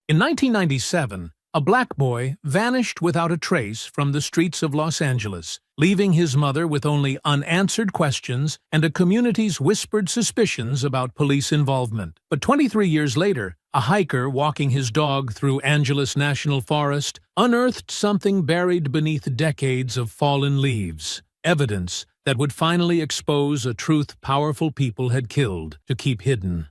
In 1997, a black boy vanished without a trace from the streets of Los Angeles, leaving his mother with only unanswered questions and a community's whispered suspicions about police involvement. But 23 years later, a hiker walking his dog through Angeles National Forest unearthed something buried beneath decades of fallen leaves, evidence that would finally expose a truth powerful people had killed to keep hidden.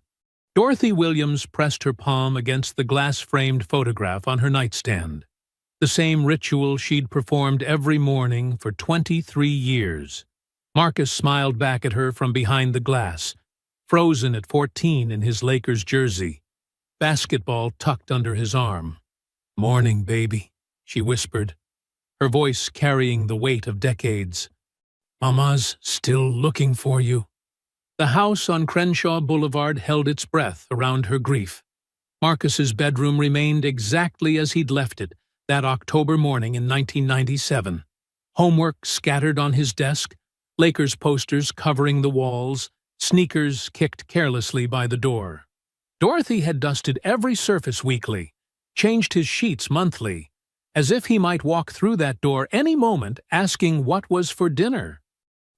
Dorothy Williams pressed her palm against the glass-framed photograph on her nightstand, the same ritual she'd performed every morning for 23 years. Marcus smiled back at her from behind the glass, frozen at 14 in his Lakers jersey, basketball tucked under his arm. "Morning, baby," she whispered, her voice carrying the weight of decades. "Mama's still looking for you." The house on Crenshaw Boulevard held its breath around her grief. Marcus's bedroom remained exactly as he'd left it that October morning in 1997. Homework scattered on his desk, Lakers posters covering the walls, sneakers kicked carelessly by the door. Dorothy had dusted every surface weekly, changed his sheets monthly, as if he might walk through that door any moment asking what was for dinner.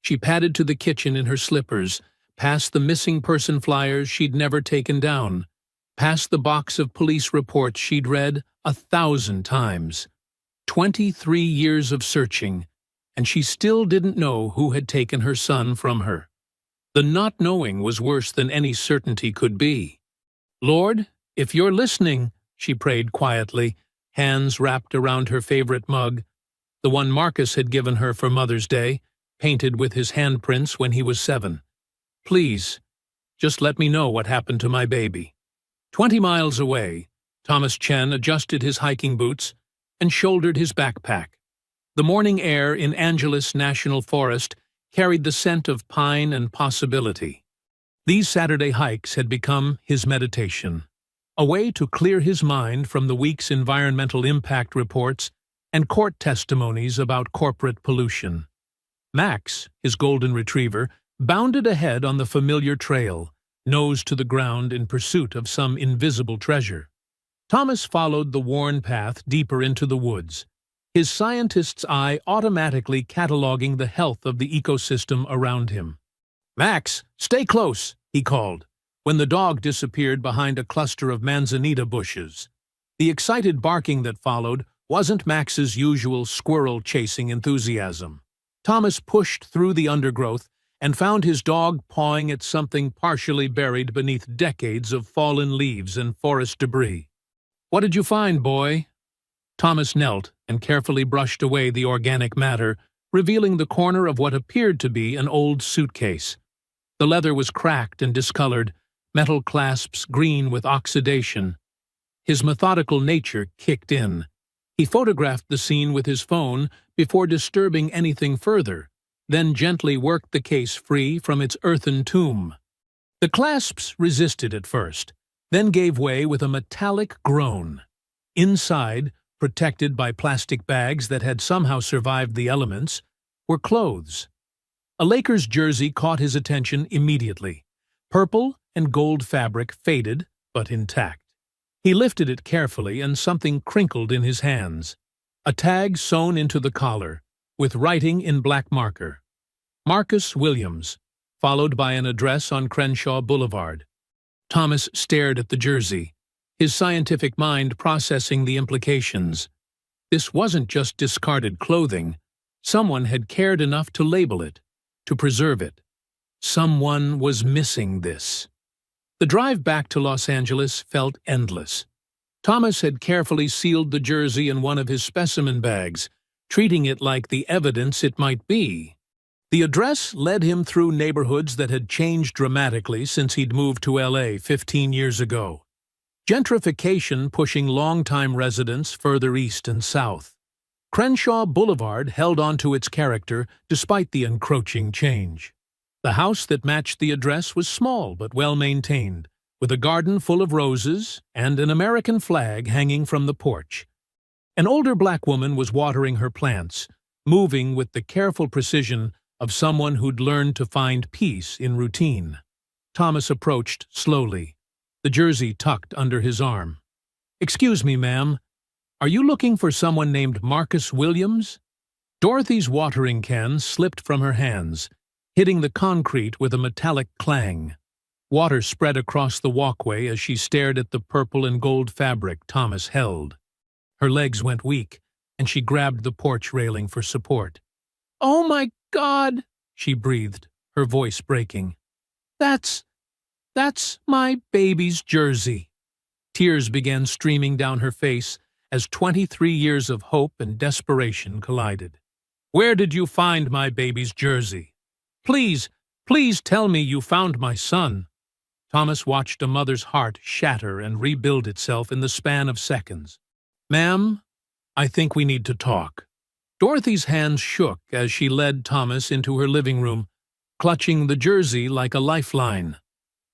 She padded to the kitchen in her slippers, past the missing person flyers she'd never taken down, past the box of police reports she'd read 1,000 times. 23 years of searching, and she still didn't know who had taken her son from her. The not knowing was worse than any certainty could be. "Lord, if you're listening," she prayed quietly, hands wrapped around her favorite mug, the one Marcus had given her for Mother's Day, painted with his handprints when he was 7. "Please, just let me know what happened to my baby." 20 miles away, Thomas Chen adjusted his hiking boots and shouldered his backpack. The morning air in Angeles National Forest carried the scent of pine and possibility. These Saturday hikes had become his meditation, a way to clear his mind from the week's environmental impact reports and court testimonies about corporate pollution. Max, his golden retriever, bounded ahead on the familiar trail, nose to the ground in pursuit of some invisible treasure. Thomas followed the worn path deeper into the woods, his scientist's eye automatically cataloging the health of the ecosystem around him. "Max, stay close," he called, when the dog disappeared behind a cluster of manzanita bushes. The excited barking that followed wasn't Max's usual squirrel-chasing enthusiasm. Thomas pushed through the undergrowth and found his dog pawing at something partially buried beneath decades of fallen leaves and forest debris. "What did you find, boy?" Thomas knelt and carefully brushed away the organic matter, revealing the corner of what appeared to be an old suitcase. The leather was cracked and discolored, metal clasps green with oxidation. His methodical nature kicked in. He photographed the scene with his phone before disturbing anything further, then gently worked the case free from its earthen tomb. The clasps resisted at first, then gave way with a metallic groan. Inside, protected by plastic bags that had somehow survived the elements, were clothes. A Lakers jersey caught his attention immediately. Purple and gold fabric faded, but intact. He lifted it carefully and something crinkled in his hands. A tag sewn into the collar, with writing in black marker. Marcus Williams, followed by an address on Crenshaw Boulevard. Thomas stared at the jersey, his scientific mind processing the implications. This wasn't just discarded clothing. Someone had cared enough to label it, to preserve it. Someone was missing this. The drive back to Los Angeles felt endless. Thomas had carefully sealed the jersey in one of his specimen bags, treating it like the evidence it might be. The address led him through neighborhoods that had changed dramatically since he'd moved to LA 15 years ago. Gentrification pushing longtime residents further east and south. Crenshaw Boulevard held on to its character despite the encroaching change. The house that matched the address was small but well-maintained, with a garden full of roses and an American flag hanging from the porch. An older black woman was watering her plants, moving with the careful precision of someone who'd learned to find peace in routine. Thomas approached slowly, the jersey tucked under his arm. "Excuse me, ma'am. Are you looking for someone named Marcus Williams?" Dorothy's watering can slipped from her hands, hitting the concrete with a metallic clang. Water spread across the walkway as she stared at the purple and gold fabric Thomas held. Her legs went weak, and she grabbed the porch railing for support. "Oh, my God!" she breathed, her voice breaking. That's my baby's jersey." Tears began streaming down her face as 23 years of hope and desperation collided. "Where did you find my baby's jersey? Please tell me you found my son." Thomas watched a mother's heart shatter and rebuild itself in the span of seconds. "Ma'am, I think we need to talk." Dorothy's hands shook as she led Thomas into her living room, clutching the jersey like a lifeline.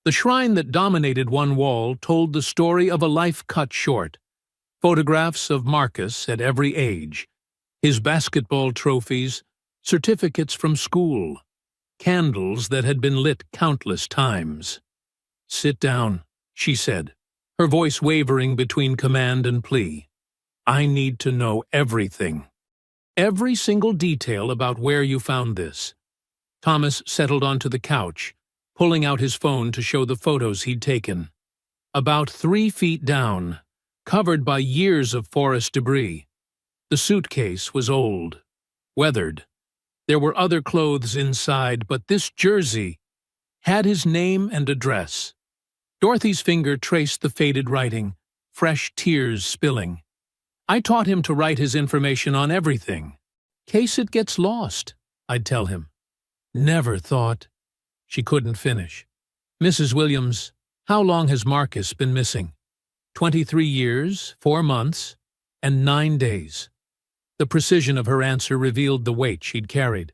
The shrine that dominated one wall told the story of a life cut short. Photographs of Marcus at every age, his basketball trophies, certificates from school, candles that had been lit countless times. "Sit down," she said, her voice wavering between command and plea. "I need to know everything. Every single detail about where you found this." Thomas settled onto the couch, pulling out his phone to show the photos he'd taken. About 3 feet down, covered by years of forest debris. The suitcase was old, weathered. There were other clothes inside, but this jersey had his name and address. Dorothy's finger traced the faded writing, fresh tears spilling. "I taught him to write his information on everything. Case it gets lost," I'd tell him. "Never thought—" She couldn't finish. "Mrs. Williams, how long has Marcus been missing?" 23 years, 4 months, and 9 days. The precision of her answer revealed the weight she'd carried.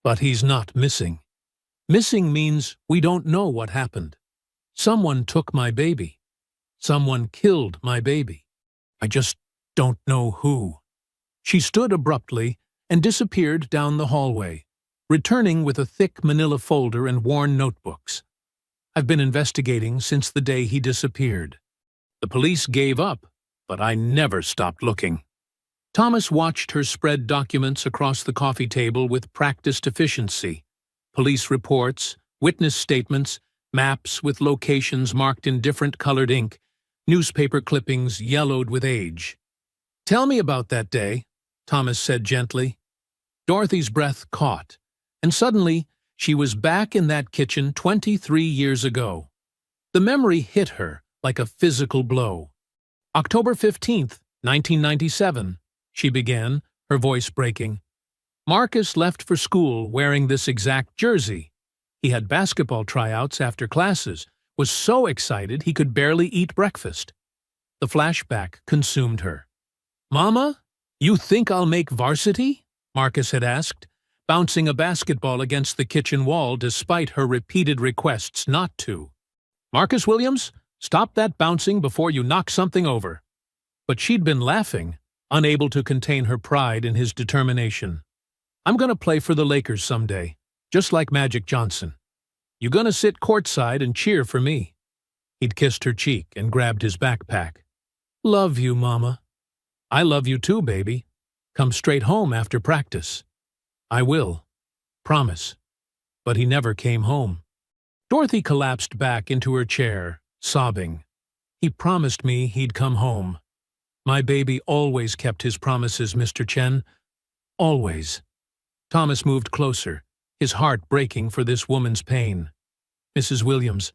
"But he's not missing. Missing means we don't know what happened. Someone took my baby. Someone killed my baby. I just don't know who." She stood abruptly and disappeared down the hallway, returning with a thick manila folder and worn notebooks. "I've been investigating since the day he disappeared. The police gave up, but I never stopped looking." Thomas watched her spread documents across the coffee table with practiced efficiency. Police reports, witness statements, maps with locations marked in different colored ink, newspaper clippings yellowed with age. "Tell me about that day," Thomas said gently. Dorothy's breath caught, and suddenly she was back in that kitchen 23 years ago. The memory hit her like a physical blow. "October 15th, 1997, she began, her voice breaking. "Marcus left for school wearing this exact jersey. He had basketball tryouts after classes, was so excited he could barely eat breakfast." The flashback consumed her. "Mama, you think I'll make varsity?" Marcus had asked, bouncing a basketball against the kitchen wall despite her repeated requests not to. "Marcus Williams, stop that bouncing before you knock something over." But she'd been laughing, unable to contain her pride in his determination. "I'm gonna play for the Lakers someday, just like Magic Johnson. You gonna sit courtside and cheer for me." He'd kissed her cheek and grabbed his backpack. "Love you, Mama." "I love you too, baby. Come straight home after practice." "I will. Promise." But he never came home. Dorothy collapsed back into her chair, sobbing. "He promised me he'd come home. My baby always kept his promises, Mr. Chen. Always." Thomas moved closer, his heart breaking for this woman's pain. "Mrs. Williams,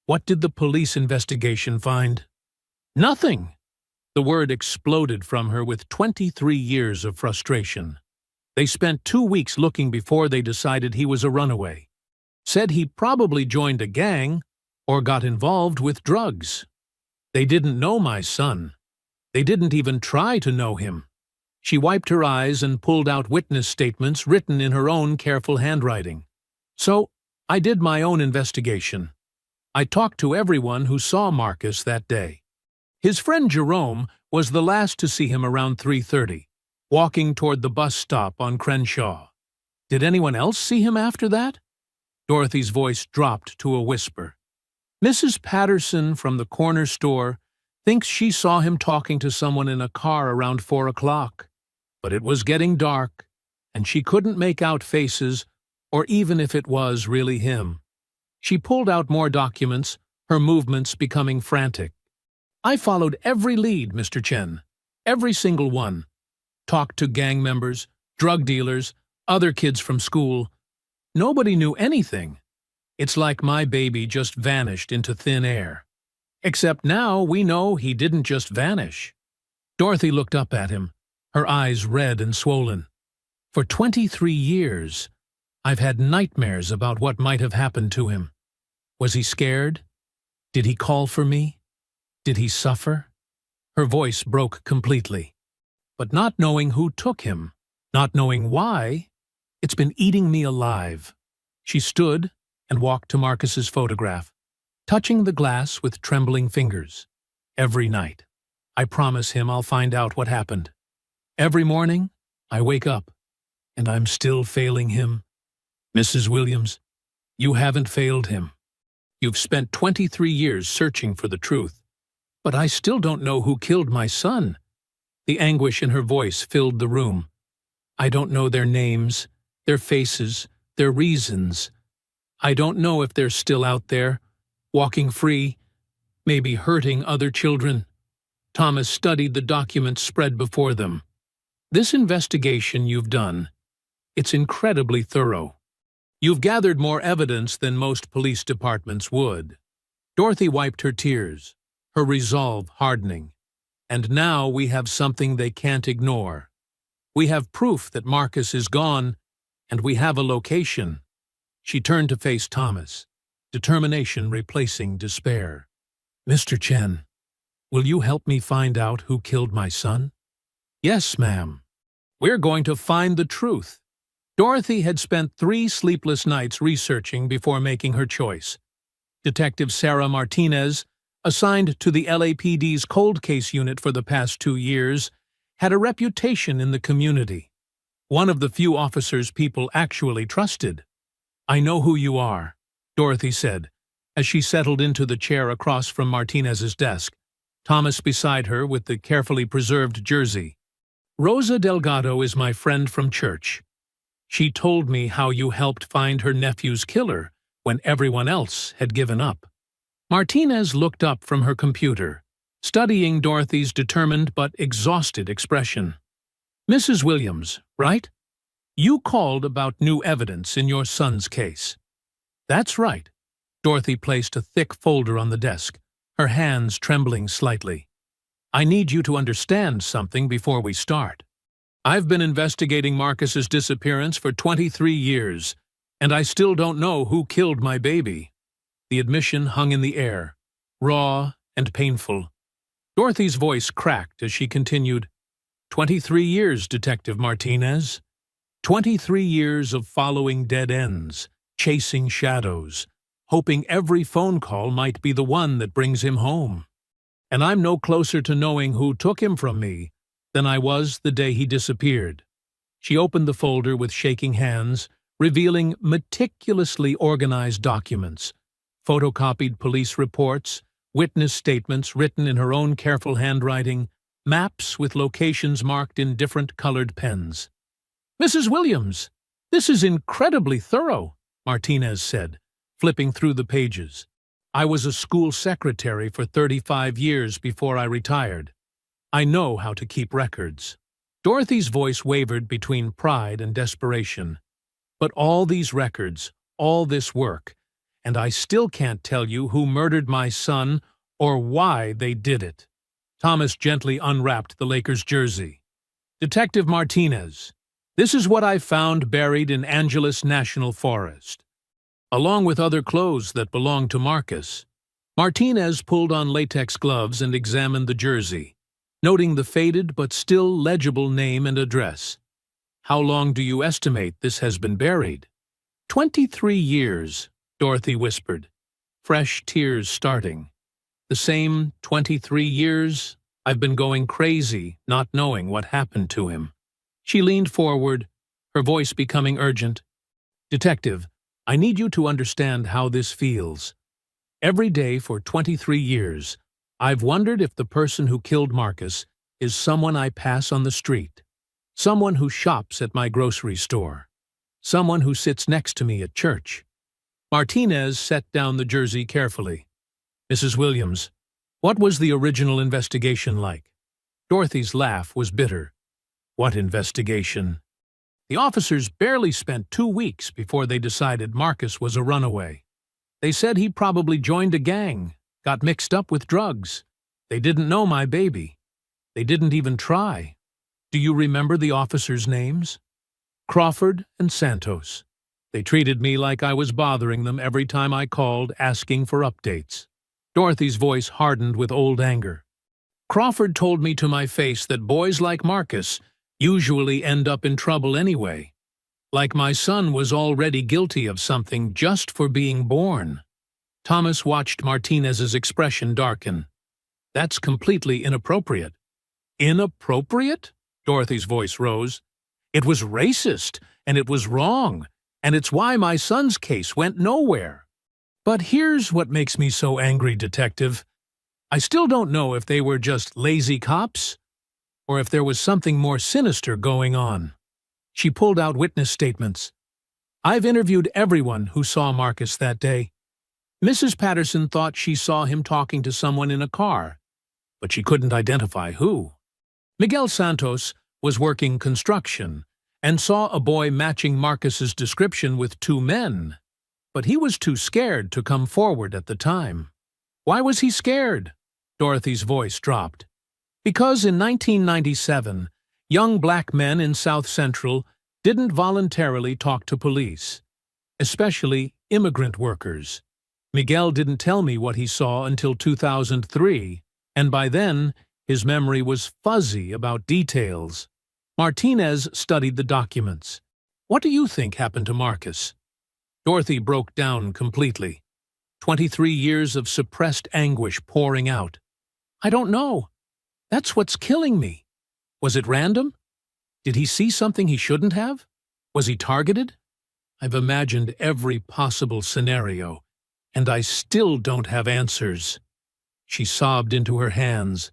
what did the police investigation find?" "Nothing!" The word exploded from her with 23 years of frustration. "They spent 2 weeks looking before they decided he was a runaway. Said he probably joined a gang or got involved with drugs. They didn't know my son. They didn't even try to know him." She wiped her eyes and pulled out witness statements written in her own careful handwriting. "So, I did my own investigation. I talked to everyone who saw Marcus that day. His friend Jerome was the last to see him around 3:30, walking toward the bus stop on Crenshaw. Did anyone else see him after that?" Dorothy's voice dropped to a whisper. "Mrs. Patterson from the corner store Thinks she saw him talking to someone in a car around 4 o'clock. But it was getting dark, and she couldn't make out faces, or even if it was really him. She pulled out more documents, her movements becoming frantic. I followed every lead, Mr. Chen. Every single one. Talked to gang members, drug dealers, other kids from school. Nobody knew anything. It's like my baby just vanished into thin air. Except now we know he didn't just vanish. Dorothy looked up at him, her eyes red and swollen. For 23 years, I've had nightmares about what might have happened to him. Was he scared? Did he call for me? Did he suffer? Her voice broke completely. But not knowing who took him, not knowing why, it's been eating me alive. She stood and walked to Marcus's photograph, touching the glass with trembling fingers. Every night, I promise him I'll find out what happened. Every morning, I wake up, and I'm still failing him. Mrs. Williams, you haven't failed him. You've spent 23 years searching for the truth. But I still don't know who killed my son. The anguish in her voice filled the room. I don't know their names, their faces, their reasons. I don't know if they're still out there, walking free, maybe hurting other children. Thomas studied the documents spread before them. This investigation you've done, it's incredibly thorough. You've gathered more evidence than most police departments would. Dorothy wiped her tears, her resolve hardening. And now we have something they can't ignore. We have proof that Marcus is gone, and we have a location. She turned to face Thomas, determination replacing despair. Mr. Chen, will you help me find out who killed my son? Yes, ma'am. We're going to find the truth. Dorothy had spent 3 sleepless nights researching before making her choice. Detective Sarah Martinez, assigned to the LAPD's cold case unit for the past 2 years, had a reputation in the community. One of the few officers people actually trusted. I know who you are, Dorothy said, as she settled into the chair across from Martinez's desk, Thomas beside her with the carefully preserved jersey. Rosa Delgado is my friend from church. She told me how you helped find her nephew's killer when everyone else had given up. Martinez looked up from her computer, studying Dorothy's determined but exhausted expression. Mrs. Williams, right? You called about new evidence in your son's case. That's right. Dorothy placed a thick folder on the desk, her hands trembling slightly. I need you to understand something before we start. I've been investigating Marcus's disappearance for 23 years, and I still don't know who killed my baby. The admission hung in the air, raw and painful. Dorothy's voice cracked as she continued, 23 years, Detective Martinez. 23 years of following dead ends, chasing shadows, hoping every phone call might be the one that brings him home. And I'm no closer to knowing who took him from me than I was the day he disappeared. She opened the folder with shaking hands, revealing meticulously organized documents, photocopied police reports, witness statements written in her own careful handwriting, maps with locations marked in different colored pens. Mrs. Williams, this is incredibly thorough, Martinez said, flipping through the pages. I was a school secretary for 35 years before I retired. I know how to keep records. Dorothy's voice wavered between pride and desperation. But all these records, all this work, and I still can't tell you who murdered my son or why they did it. Thomas gently unwrapped the Lakers jersey. Detective Martinez, this is what I found buried in Angeles National Forest. Along with other clothes that belonged to Marcus, Martinez pulled on latex gloves and examined the jersey, noting the faded but still legible name and address. How long do you estimate this has been buried? 23 years, Dorothy whispered, fresh tears starting. The same 23 years I've been going crazy, not knowing what happened to him. She leaned forward, her voice becoming urgent. Detective, I need you to understand how this feels. Every day for 23 years, I've wondered if the person who killed Marcus is someone I pass on the street, someone who shops at my grocery store, someone who sits next to me at church. Martinez set down the jersey carefully. Mrs. Williams, what was the original investigation like? Dorothy's laugh was bitter. What investigation? The officers barely spent 2 weeks before they decided Marcus was a runaway. They said he probably joined a gang, got mixed up with drugs. They didn't know my baby. They didn't even try. Do you remember the officers' names? Crawford and Santos. They treated me like I was bothering them every time I called asking for updates. Dorothy's voice hardened with old anger. Crawford told me to my face that boys like Marcus usually end up in trouble anyway. Like my son was already guilty of something just for being born. Thomas watched Martinez's expression darken. That's completely inappropriate. Inappropriate? Dorothy's voice rose. It was racist, and it was wrong, and it's why my son's case went nowhere. But here's what makes me so angry, Detective. I still don't know if they were just lazy cops, or if there was something more sinister going on. She pulled out witness statements. I've interviewed everyone who saw Marcus that day. Mrs. Patterson thought she saw him talking to someone in a car, but she couldn't identify who. Miguel Santos was working construction and saw a boy matching Marcus's description with 2 men, but he was too scared to come forward at the time. Why was he scared? Dorothy's voice dropped. Because in 1997, young black men in South Central didn't voluntarily talk to police, especially immigrant workers. Miguel didn't tell me what he saw until 2003, and by then, his memory was fuzzy about details. Martinez studied the documents. What do you think happened to Marcus? Dorothy broke down completely. 23 years of suppressed anguish pouring out. I don't know. That's what's killing me. Was it random? Did he see something he shouldn't have? Was he targeted? I've imagined every possible scenario, and I still don't have answers. She sobbed into her hands.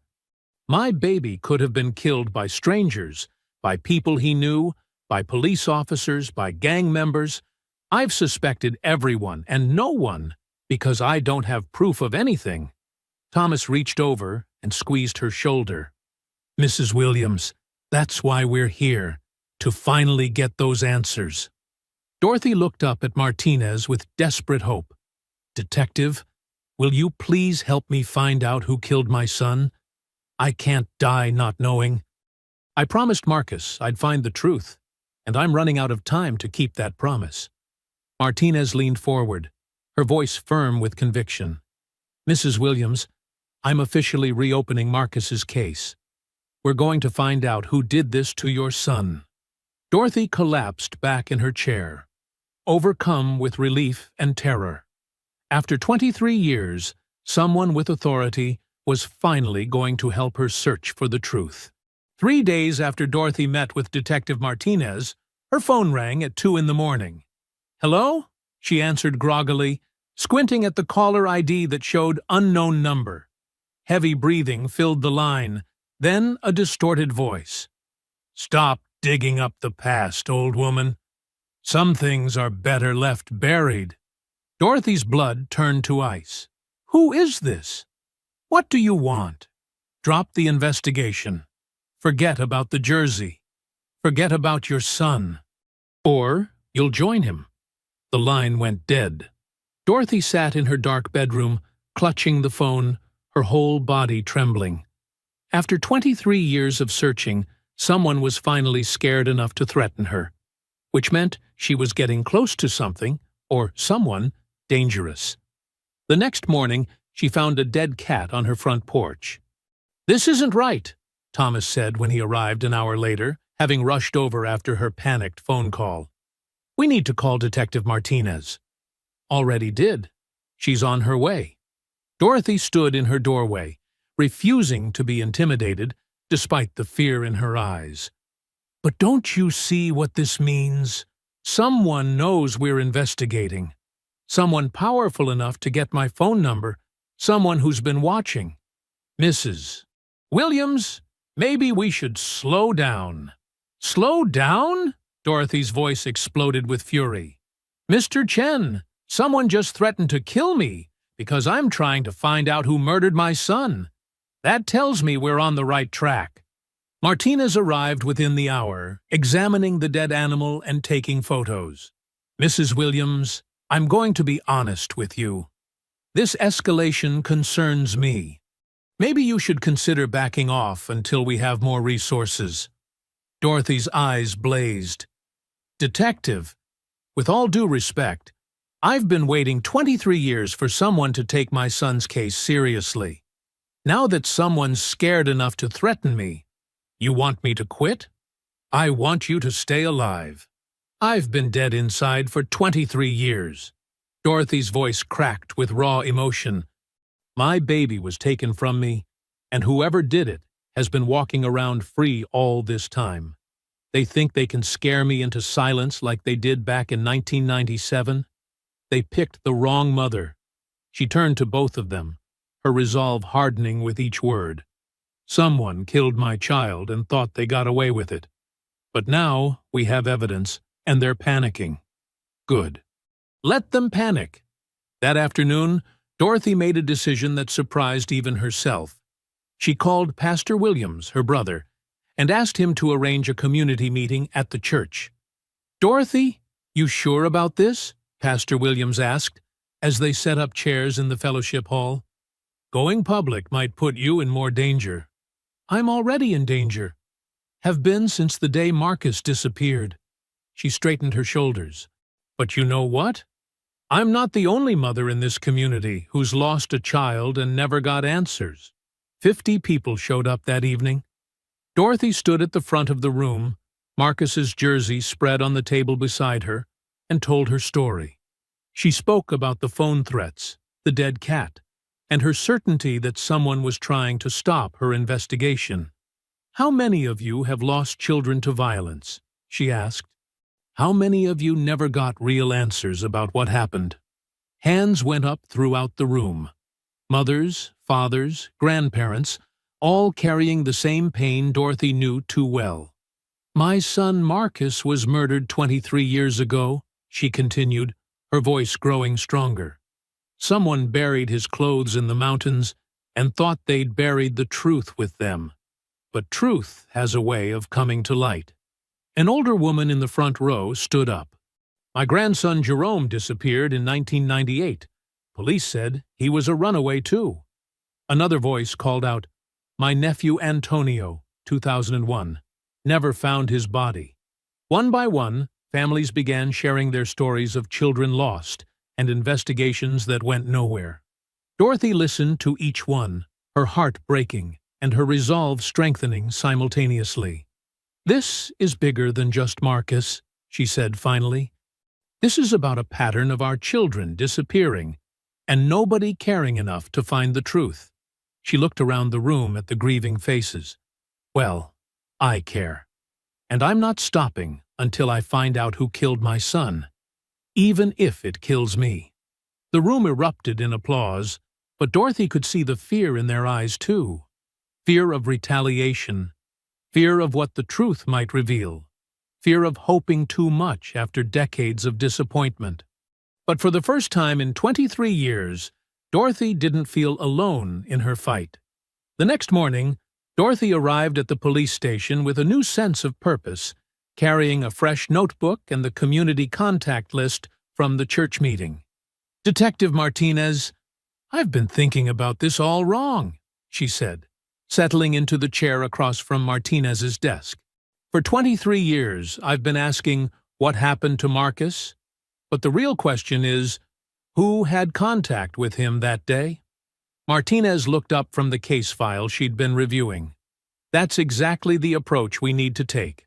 My baby could have been killed by strangers, by people he knew, by police officers, by gang members. I've suspected everyone and no one because I don't have proof of anything. Thomas reached over and squeezed her shoulder. Mrs. Williams, that's why we're here, to finally get those answers. Dorothy looked up at Martinez with desperate hope. Detective, will you please help me find out who killed my son? I can't die not knowing. I promised Marcus I'd find the truth, and I'm running out of time to keep that promise. Martinez leaned forward, her voice firm with conviction. Mrs. Williams, I'm officially reopening Marcus's case. We're going to find out who did this to your son. Dorothy collapsed back in her chair, overcome with relief and terror. After 23 years, someone with authority was finally going to help her search for the truth. 3 days after Dorothy met with Detective Martinez, her phone rang at 2 a.m. Hello? She answered groggily, squinting at the caller ID that showed unknown number. Heavy breathing filled the line, then a distorted voice. Stop digging up the past, old woman. Some things are better left buried. Dorothy's blood turned to ice. Who is this? What do you want? Drop the investigation. Forget about the jersey. Forget about your son. Or you'll join him. The line went dead. Dorothy sat in her dark bedroom, clutching the phone, her whole body trembling. After 23 years of searching, someone was finally scared enough to threaten her, which meant she was getting close to something, or someone, dangerous. The next morning, she found a dead cat on her front porch. This isn't right, Thomas said when he arrived an hour later, having rushed over after her panicked phone call. We need to call Detective Martinez. Already did. She's on her way. Dorothy stood in her doorway, refusing to be intimidated, despite the fear in her eyes. But don't you see what this means? Someone knows we're investigating. Someone powerful enough to get my phone number. Someone who's been watching. Mrs. Williams, maybe we should slow down. Slow down? Dorothy's voice exploded with fury. Mr. Chen, someone just threatened to kill me because I'm trying to find out who murdered my son. That tells me we're on the right track. Martinez arrived within the hour, examining the dead animal and taking photos. Mrs. Williams, I'm going to be honest with you. This escalation concerns me. Maybe you should consider backing off until we have more resources. Dorothy's eyes blazed. Detective, with all due respect, I've been waiting 23 years for someone to take my son's case seriously. Now that someone's scared enough to threaten me, you want me to quit? I want you to stay alive. I've been dead inside for 23 years. Dorothy's voice cracked with raw emotion. My baby was taken from me, and whoever did it has been walking around free all this time. They think they can scare me into silence like they did back in 1997. They picked the wrong mother. She turned to both of them, her resolve hardening with each word. Someone killed my child and thought they got away with it. But now we have evidence, and they're panicking. Good. Let them panic. That afternoon, Dorothy made a decision that surprised even herself. She called Pastor Williams, her brother, and asked him to arrange a community meeting at the church. Dorothy, you sure about this? Pastor Williams asked, as they set up chairs in the fellowship hall. Going public might put you in more danger. I'm already in danger. Have been since the day Marcus disappeared. She straightened her shoulders. But you know what? I'm not the only mother in this community who's lost a child and never got answers. 50 people showed up that evening. Dorothy stood at the front of the room, Marcus's jersey spread on the table beside her, and told her story. She spoke about the phone threats, the dead cat, and her certainty that someone was trying to stop her investigation. How many of you have lost children to violence? She asked. How many of you never got real answers about what happened? Hands went up throughout the room. Mothers, fathers, grandparents, all carrying the same pain Dorothy knew too well. My son Marcus was murdered 23 years ago, she continued, her voice growing stronger. Someone buried his clothes in the mountains and thought they'd buried the truth with them. But truth has a way of coming to light. An older woman in the front row stood up. My grandson Jerome disappeared in 1998. Police said he was a runaway too. Another voice called out, My nephew Antonio, 2001, never found his body. One by one, families began sharing their stories of children lost and investigations that went nowhere. Dorothy listened to each one, her heart breaking and her resolve strengthening simultaneously. This is bigger than just Marcus, she said finally. This is about a pattern of our children disappearing and nobody caring enough to find the truth. She looked around the room at the grieving faces. Well, I care. And I'm not stopping until I find out who killed my son, even if it kills me. The room erupted in applause, but Dorothy could see the fear in their eyes too. Fear of retaliation, fear of what the truth might reveal, fear of hoping too much after decades of disappointment. But for the first time in 23 years, Dorothy didn't feel alone in her fight. The next morning, Dorothy arrived at the police station with a new sense of purpose, carrying a fresh notebook and the community contact list from the church meeting. Detective Martinez, I've been thinking about this all wrong, she said, settling into the chair across from Martinez's desk. For 23 years, I've been asking what happened to Marcus, but the real question is, who had contact with him that day? Martinez looked up from the case file she'd been reviewing. That's exactly the approach we need to take.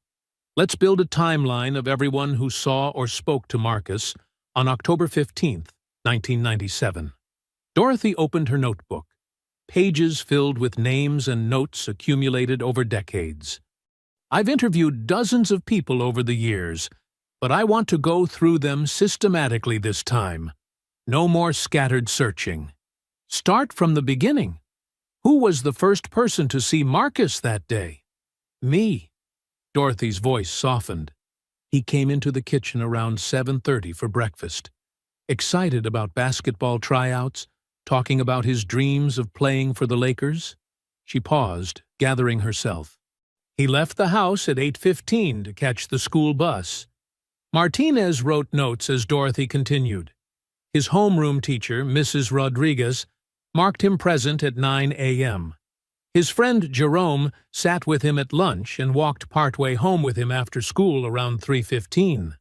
Let's build a timeline of everyone who saw or spoke to Marcus on October 15th, 1997. Dorothy opened her notebook, pages filled with names and notes accumulated over decades. I've interviewed dozens of people over the years, but I want to go through them systematically this time. No more scattered searching. Start from the beginning. Who was the first person to see Marcus that day? Me. Dorothy's voice softened. He came into the kitchen around 7:30 for breakfast, excited about basketball tryouts, talking about his dreams of playing for the Lakers. She paused, gathering herself. He left the house at 8:15 to catch the school bus. Martinez wrote notes as Dorothy continued. His homeroom teacher, Mrs. Rodriguez, marked him present at 9 a.m. His friend Jerome sat with him at lunch and walked partway home with him after school around 3:15.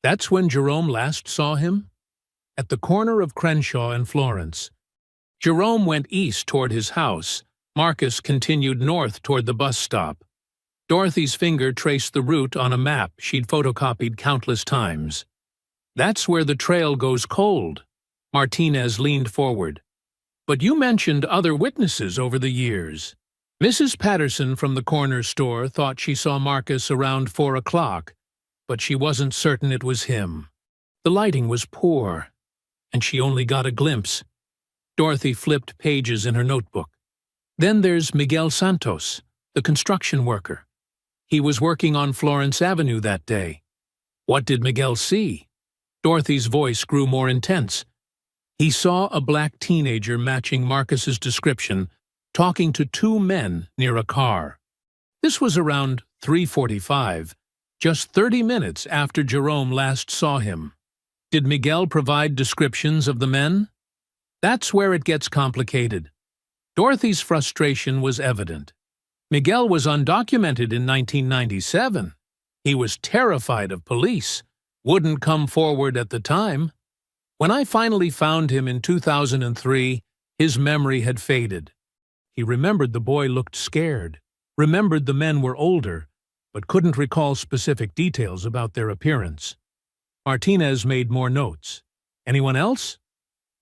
That's when Jerome last saw him? At the corner of Crenshaw and Florence. Jerome went east toward his house. Marcus continued north toward the bus stop. Dorothy's finger traced the route on a map she'd photocopied countless times. That's where the trail goes cold. Martinez leaned forward. But you mentioned other witnesses over the years. Mrs. Patterson from the corner store thought she saw Marcus around 4 o'clock, but she wasn't certain it was him. The lighting was poor, and she only got a glimpse. Dorothy flipped pages in her notebook. Then there's Miguel Santos, the construction worker. He was working on Florence Avenue that day. What did Miguel see? Dorothy's voice grew more intense. He saw a black teenager matching Marcus's description, talking to two men near a car. This was around 3:45, just 30 minutes after Jerome last saw him. Did Miguel provide descriptions of the men? That's where it gets complicated. Dorothy's frustration was evident. Miguel was undocumented in 1997. He was terrified of police, wouldn't come forward at the time. When I finally found him in 2003, his memory had faded. He remembered the boy looked scared, remembered the men were older, but couldn't recall specific details about their appearance. Martinez made more notes. Anyone else?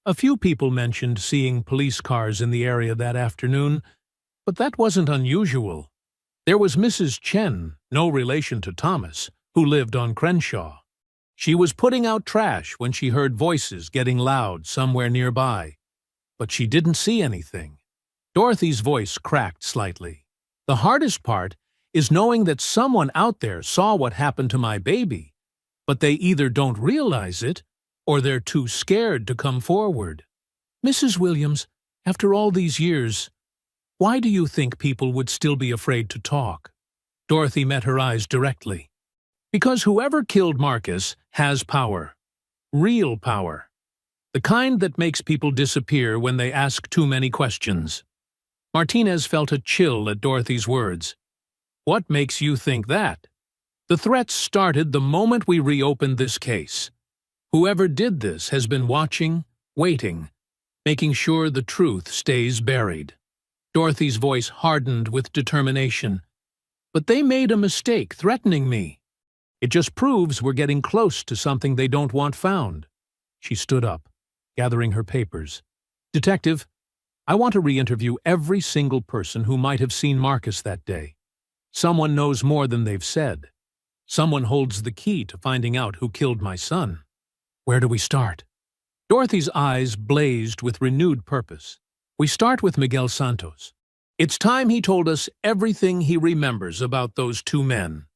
A few people mentioned seeing police cars in the area that afternoon, but that wasn't unusual. There was Mrs. Chen, no relation to Thomas, who lived on Crenshaw. She was putting out trash when she heard voices getting loud somewhere nearby, but she didn't see anything. Dorothy's voice cracked slightly. The hardest part is knowing that someone out there saw what happened to my baby, but they either don't realize it or they're too scared to come forward. Mrs. Williams, after all these years, why do you think people would still be afraid to talk? Dorothy met her eyes directly. Because whoever killed Marcus has power. Real power. The kind that makes people disappear when they ask too many questions. Martinez felt a chill at Dorothy's words. What makes you think that? The threats started the moment we reopened this case. Whoever did this has been watching, waiting, making sure the truth stays buried. Dorothy's voice hardened with determination. But they made a mistake threatening me. It just proves we're getting close to something they don't want found. She stood up, gathering her papers. Detective, I want to re-interview every single person who might have seen Marcus that day. Someone knows more than they've said. Someone holds the key to finding out who killed my son. Where do we start? Dorothy's eyes blazed with renewed purpose. We start with Miguel Santos. It's time he told us everything he remembers about those two men.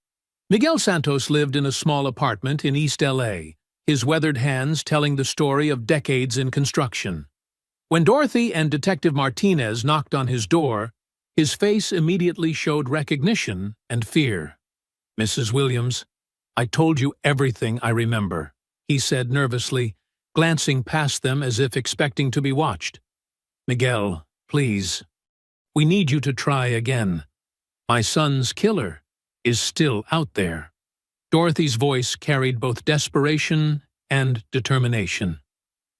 Miguel Santos lived in a small apartment in East L.A., his weathered hands telling the story of decades in construction. When Dorothy and Detective Martinez knocked on his door, his face immediately showed recognition and fear. Mrs. Williams, I told you everything I remember, he said nervously, glancing past them as if expecting to be watched. Miguel, please. We need you to try again. My son's killer is still out there. Dorothy's voice carried both desperation and determination.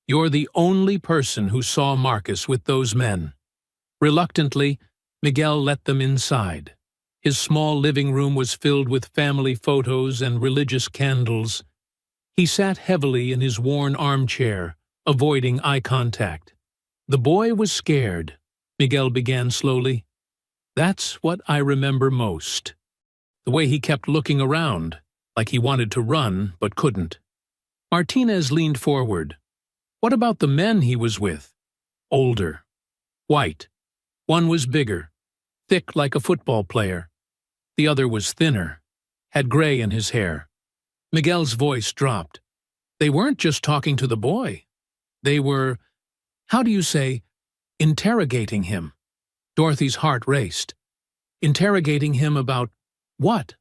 You're the only person who saw Marcus with those men. Reluctantly, Miguel let them inside. His small living room was filled with family photos and religious candles. He sat heavily in his worn armchair, avoiding eye contact. The boy was scared, Miguel began slowly. That's what I remember most. The way he kept looking around, like he wanted to run but couldn't. Martinez leaned forward. What about the men he was with? Older. White. One was bigger, thick like a football player. The other was thinner, had gray in his hair. Miguel's voice dropped. They weren't just talking to the boy. They were, how do you say, interrogating him. Dorothy's heart raced. Interrogating him about what?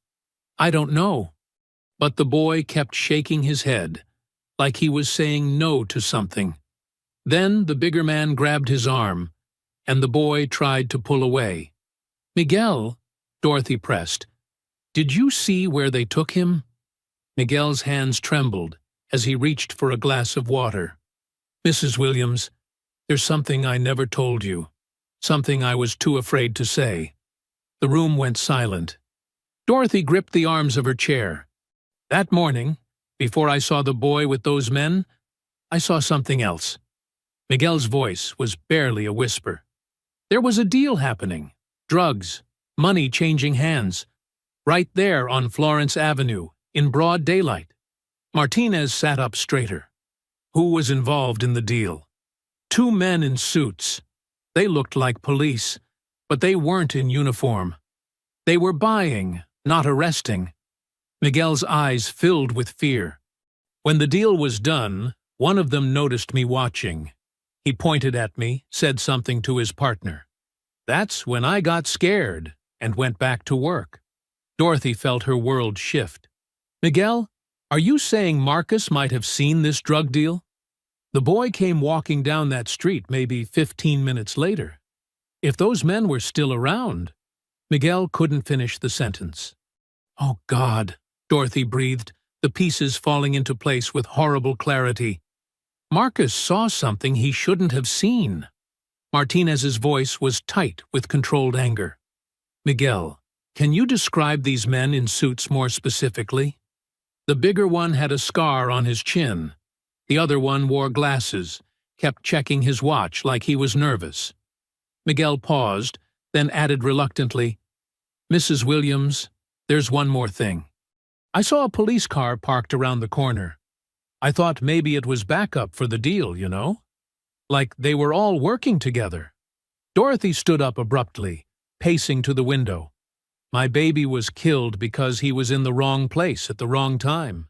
I don't know. But the boy kept shaking his head, like he was saying no to something. Then the bigger man grabbed his arm, and the boy tried to pull away. Miguel, Dorothy pressed, did you see where they took him? Miguel's hands trembled as he reached for a glass of water. Mrs. Williams, there's something I never told you, something I was too afraid to say. The room went silent. Dorothy gripped the arms of her chair. That morning, before I saw the boy with those men, I saw something else. Miguel's voice was barely a whisper. There was a deal happening. Drugs, money changing hands. Right there on Florence Avenue, in broad daylight. Martinez sat up straighter. Who was involved in the deal? Two men in suits. They looked like police, but they weren't in uniform. They were buying, not arresting. Miguel's eyes filled with fear. When the deal was done, one of them noticed me watching. He pointed at me, said something to his partner. That's when I got scared and went back to work. Dorothy felt her world shift. Miguel, are you saying Marcus might have seen this drug deal? The boy came walking down that street maybe 15 minutes later. If those men were still around, Miguel couldn't finish the sentence. Oh, God, Dorothy breathed, the pieces falling into place with horrible clarity. Marcus saw something he shouldn't have seen. Martinez's voice was tight with controlled anger. Miguel, can you describe these men in suits more specifically? The bigger one had a scar on his chin. The other one wore glasses, kept checking his watch like he was nervous. Miguel paused, then added reluctantly, Mrs. Williams, there's one more thing. I saw a police car parked around the corner. I thought maybe it was backup for the deal, you know? Like they were all working together. Dorothy stood up abruptly, pacing to the window. My baby was killed because he was in the wrong place at the wrong time.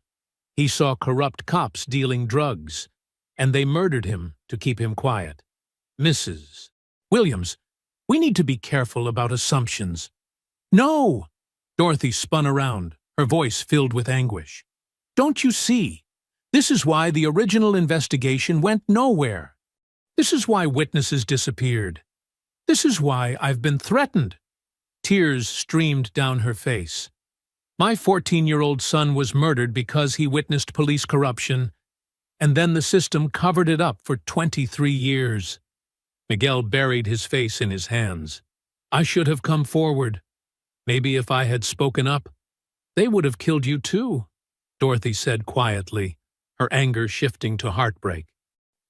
He saw corrupt cops dealing drugs, and they murdered him to keep him quiet. Mrs. Williams, we need to be careful about assumptions. No! Dorothy spun around, her voice filled with anguish. Don't you see? This is why the original investigation went nowhere. This is why witnesses disappeared. This is why I've been threatened. Tears streamed down her face. My 14-year-old son was murdered because he witnessed police corruption, and then the system covered it up for 23 years. Miguel buried his face in his hands. I should have come forward. Maybe if I had spoken up, they would have killed you too, Dorothy said quietly, her anger shifting to heartbreak.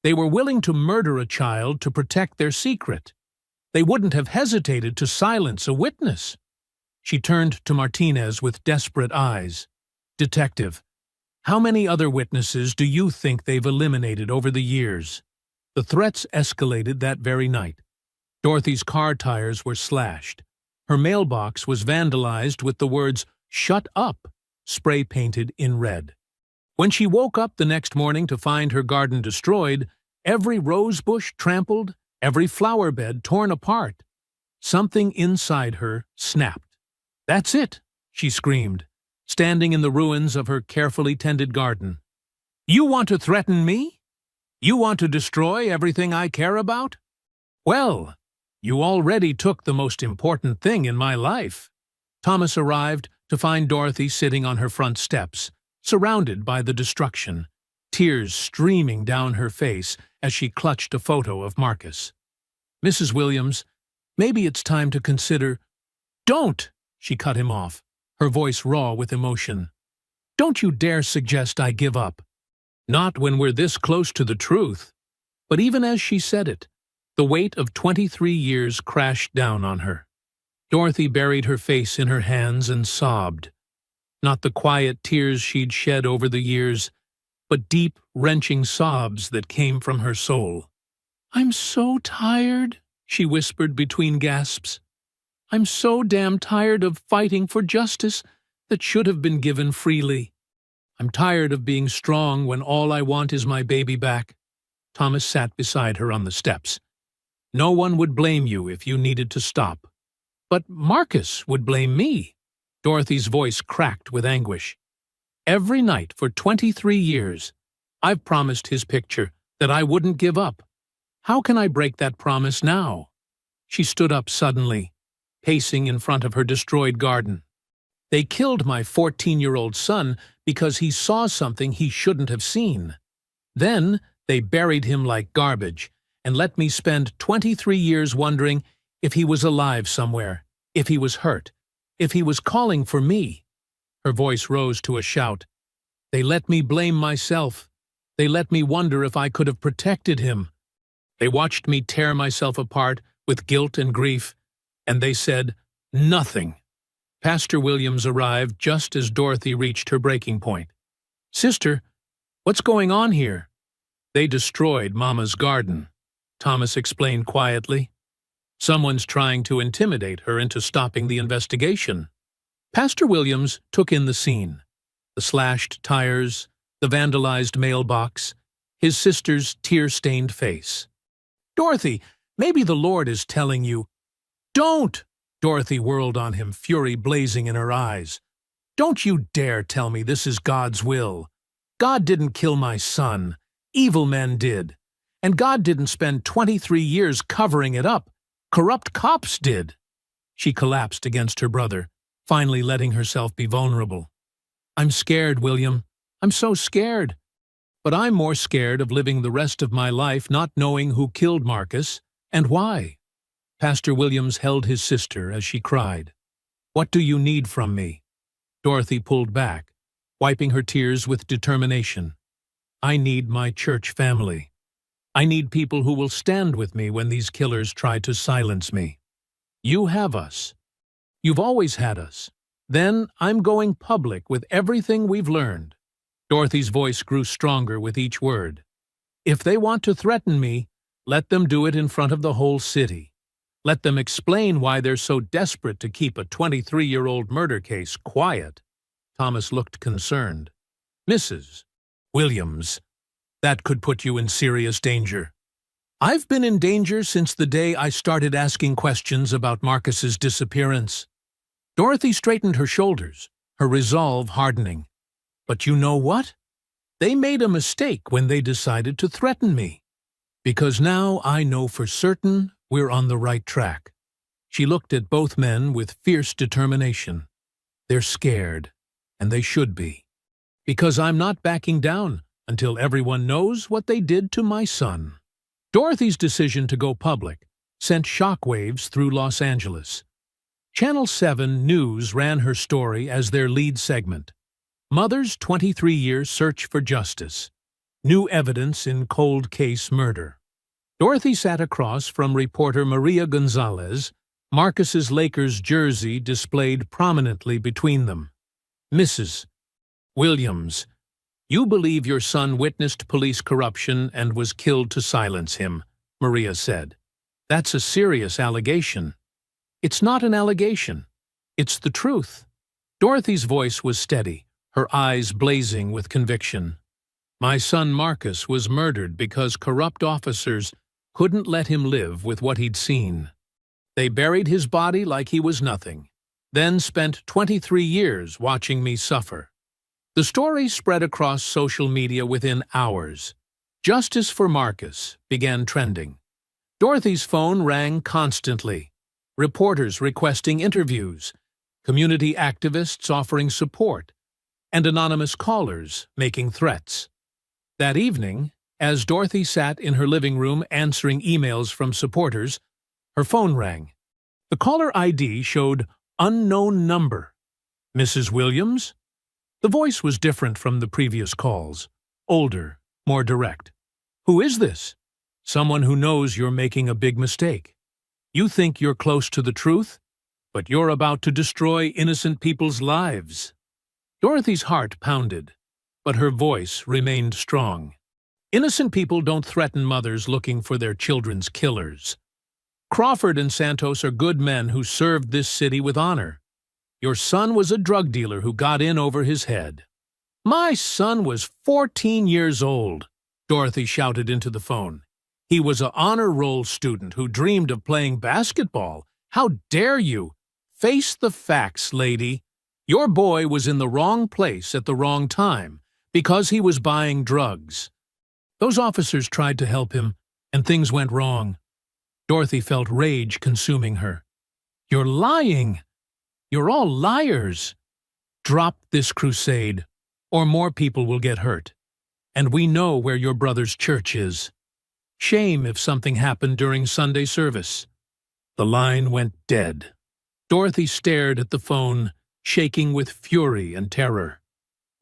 They were willing to murder a child to protect their secret. They wouldn't have hesitated to silence a witness. She turned to Martinez with desperate eyes. Detective, how many other witnesses do you think they've eliminated over the years? The threats escalated that very night. Dorothy's car tires were slashed. Her mailbox was vandalized with the words, "Shut up," spray-painted in red. When she woke up the next morning to find her garden destroyed, every rose bush trampled, every flower bed torn apart, something inside her snapped. That's it, she screamed, standing in the ruins of her carefully tended garden. You want to threaten me? You want to destroy everything I care about? Well, you already took the most important thing in my life. Thomas arrived to find Dorothy sitting on her front steps, surrounded by the destruction, tears streaming down her face as she clutched a photo of Marcus. Mrs. Williams, maybe it's time to consider— Don't! She cut him off, her voice raw with emotion. Don't you dare suggest I give up. Not when we're this close to the truth. But even as she said it, the weight of 23 years crashed down on her. Dorothy buried her face in her hands and sobbed. Not the quiet tears she'd shed over the years, but deep, wrenching sobs that came from her soul. I'm so tired, she whispered between gasps. I'm so damn tired of fighting for justice that should have been given freely. I'm tired of being strong when all I want is my baby back. Thomas sat beside her on the steps. No one would blame you if you needed to stop. But Marcus would blame me. Dorothy's voice cracked with anguish. Every night for 23 years, I've promised his picture that I wouldn't give up. How can I break that promise now? She stood up suddenly, pacing in front of her destroyed garden. They killed my 14-year-old son because he saw something he shouldn't have seen. Then they buried him like garbage and let me spend 23 years wondering if he was alive somewhere, if he was hurt, if he was calling for me. Her voice rose to a shout. They let me blame myself. They let me wonder if I could have protected him. They watched me tear myself apart with guilt and grief, and they said nothing. Pastor Williams arrived just as Dorothy reached her breaking point. Sister, what's going on here? They destroyed Mama's garden, Thomas explained quietly. Someone's trying to intimidate her into stopping the investigation. Pastor Williams took in the scene. The slashed tires, the vandalized mailbox, his sister's tear-stained face. Dorothy, maybe the Lord is telling you. Don't! Dorothy whirled on him, fury blazing in her eyes. Don't you dare tell me this is God's will. God didn't kill my son. Evil men did. And God didn't spend 23 years covering it up. Corrupt cops did. She collapsed against her brother, finally letting herself be vulnerable. I'm scared, William. I'm so scared. But I'm more scared of living the rest of my life not knowing who killed Marcus and why. Pastor Williams held his sister as she cried. What do you need from me? Dorothy pulled back, wiping her tears with determination. I need my church family. I need people who will stand with me when these killers try to silence me. You have us. You've always had us. Then I'm going public with everything we've learned. Dorothy's voice grew stronger with each word. If they want to threaten me, let them do it in front of the whole city. Let them explain why they're so desperate to keep a 23-year-old murder case quiet. Thomas looked concerned. Mrs. Williams, that could put you in serious danger. I've been in danger since the day I started asking questions about Marcus's disappearance. Dorothy straightened her shoulders, her resolve hardening. But you know what? They made a mistake when they decided to threaten me. Because now I know for certain we're on the right track. She looked at both men with fierce determination. They're scared, and they should be. Because I'm not backing down until everyone knows what they did to my son. Dorothy's decision to go public sent shockwaves through Los Angeles. Channel 7 News ran her story as their lead segment. Mother's 23-year search for justice. New evidence in cold case murder. Dorothy sat across from reporter Maria Gonzalez, Marcus's Lakers jersey displayed prominently between them. Mrs. Williams, you believe your son witnessed police corruption and was killed to silence him, Maria said. That's a serious allegation. It's not an allegation. It's the truth. Dorothy's voice was steady, her eyes blazing with conviction. My son Marcus was murdered because corrupt officers couldn't let him live with what he'd seen. They buried his body like he was nothing, then spent 23 years watching me suffer. The story spread across social media within hours. Justice for Marcus began trending. Dorothy's phone rang constantly. Reporters requesting interviews, community activists offering support, and anonymous callers making threats. That evening, as Dorothy sat in her living room answering emails from supporters, her phone rang. The caller ID showed unknown number. Mrs. Williams? The voice was different from the previous calls, older, more direct. Who is this? Someone who knows you're making a big mistake. You think you're close to the truth, but you're about to destroy innocent people's lives. Dorothy's heart pounded, but her voice remained strong. Innocent people don't threaten mothers looking for their children's killers. Crawford and Santos are good men who served this city with honor. Your son was a drug dealer who got in over his head." "My son was 14 years old," Dorothy shouted into the phone. "He was an honor roll student who dreamed of playing basketball. How dare you? Face the facts, lady. Your boy was in the wrong place at the wrong time because he was buying drugs. Those officers tried to help him, and things went wrong." Dorothy felt rage consuming her. "You're lying. You're all liars. Drop this crusade, or more people will get hurt. And we know where your brother's church is. Shame if something happened during Sunday service." The line went dead. Dorothy stared at the phone, shaking with fury and terror.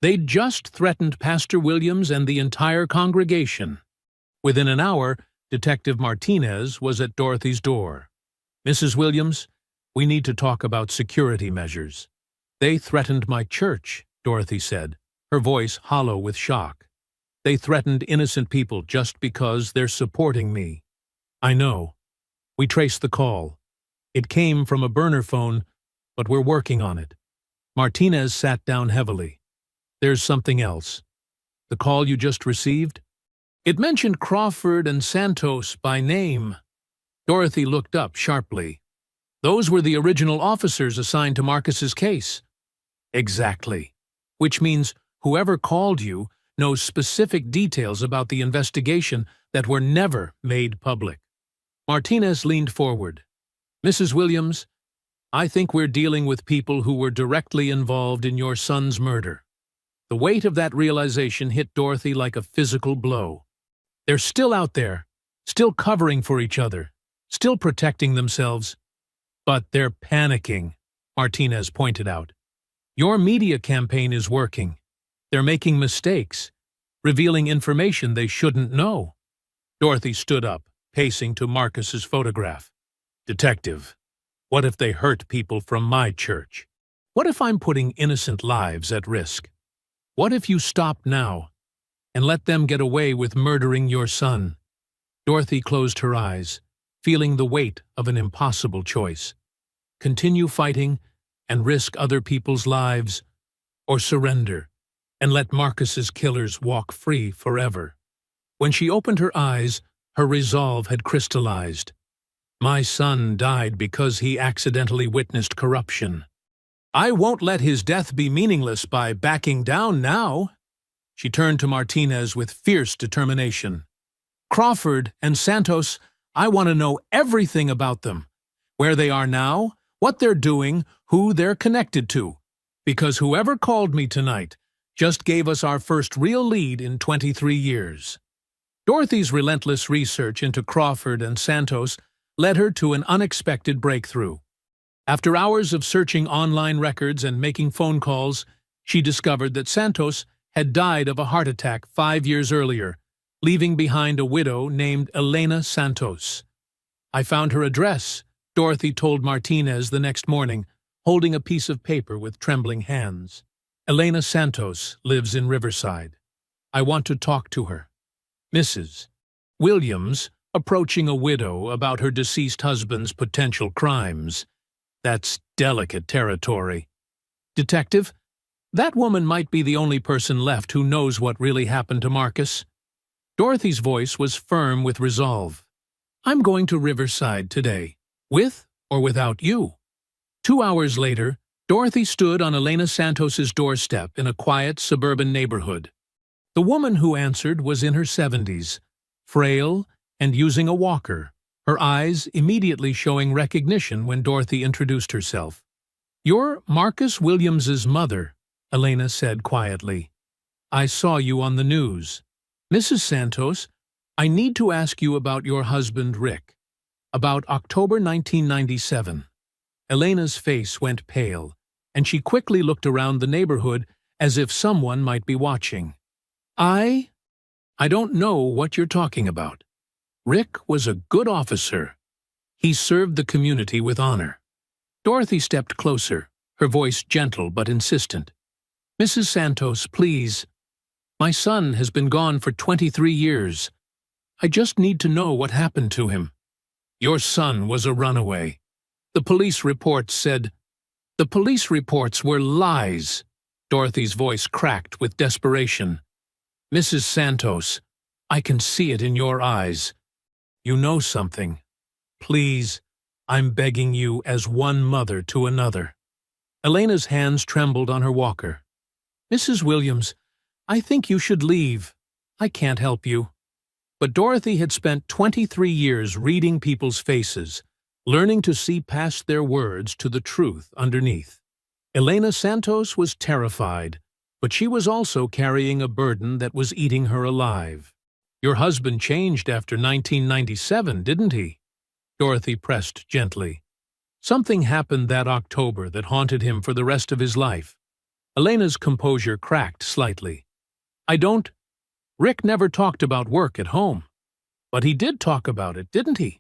They'd just threatened Pastor Williams and the entire congregation. Within an hour, Detective Martinez was at Dorothy's door. "Mrs. Williams, we need to talk about security measures." "They threatened my church," Dorothy said, her voice hollow with shock. "They threatened innocent people just because they're supporting me." "I know. We traced the call. It came from a burner phone, but we're working on it." Martinez sat down heavily. "There's something else. The call you just received? It mentioned Crawford and Santos by name." Dorothy looked up sharply. "Those were the original officers assigned to Marcus's case." "Exactly. Which means whoever called you knows specific details about the investigation that were never made public." Martinez leaned forward. "Mrs. Williams, I think we're dealing with people who were directly involved in your son's murder." The weight of that realization hit Dorothy like a physical blow. They're still out there, still covering for each other, still protecting themselves. "But they're panicking," Martinez pointed out. "Your media campaign is working. They're making mistakes, revealing information they shouldn't know." Dorothy stood up, pacing to Marcus's photograph. "Detective, what if they hurt people from my church? What if I'm putting innocent lives at risk? What if you stop now and let them get away with murdering your son?" Dorothy closed her eyes, feeling the weight of an impossible choice. Continue fighting and risk other people's lives, or surrender and let Marcus's killers walk free forever. When she opened her eyes, her resolve had crystallized. "My son died because he accidentally witnessed corruption. I won't let his death be meaningless by backing down now." She turned to Martinez with fierce determination. "Crawford and Santos, I want to know everything about them. Where they are now, what they're doing, who they're connected to. Because whoever called me tonight just gave us our first real lead in 23 years. Dorothy's relentless research into Crawford and Santos led her to an unexpected breakthrough. After hours of searching online records and making phone calls, she discovered that Santos had died of a heart attack 5 years earlier, leaving behind a widow named Elena Santos. "I found her address," Dorothy told Martinez the next morning, holding a piece of paper with trembling hands. "Elena Santos lives in Riverside. I want to talk to her." Mrs. Williams, approaching a widow about her deceased husband's potential crimes. That's delicate territory. "Detective, that woman might be the only person left who knows what really happened to Marcus." Dorothy's voice was firm with resolve. "I'm going to Riverside today, with or without you." 2 hours later, Dorothy stood on Elena Santos's doorstep in a quiet suburban neighborhood. The woman who answered was in her 70s, frail and using a walker, her eyes immediately showing recognition when Dorothy introduced herself. "You're Marcus Williams's mother," Elena said quietly. "I saw you on the news. Mrs. Santos, I need to ask you about your husband, Rick. About October 1997. Elena's face went pale, and she quickly looked around the neighborhood as if someone might be watching. I don't know what you're talking about. Rick was a good officer. He served the community with honor." Dorothy stepped closer, her voice gentle but insistent. "Mrs. Santos, please. My son has been gone for 23 years. I just need to know what happened to him." Your son was a runaway. The police reports said, the police reports were lies. Dorothy's voice cracked with desperation. Mrs. Santos, I can see it in your eyes. You know something. Please, I'm begging you as one mother to another. Elena's hands trembled on her walker. Mrs. Williams, I think you should leave. I can't help you. But Dorothy had spent 23 years reading people's faces, learning to see past their words to the truth underneath. Elena Santos was terrified, but she was also carrying a burden that was eating her alive. Your husband changed after 1997, didn't he? Dorothy pressed gently. Something happened that October that haunted him for the rest of his life. Elena's composure cracked slightly. Rick never talked about work at home. But he did talk about it, didn't he?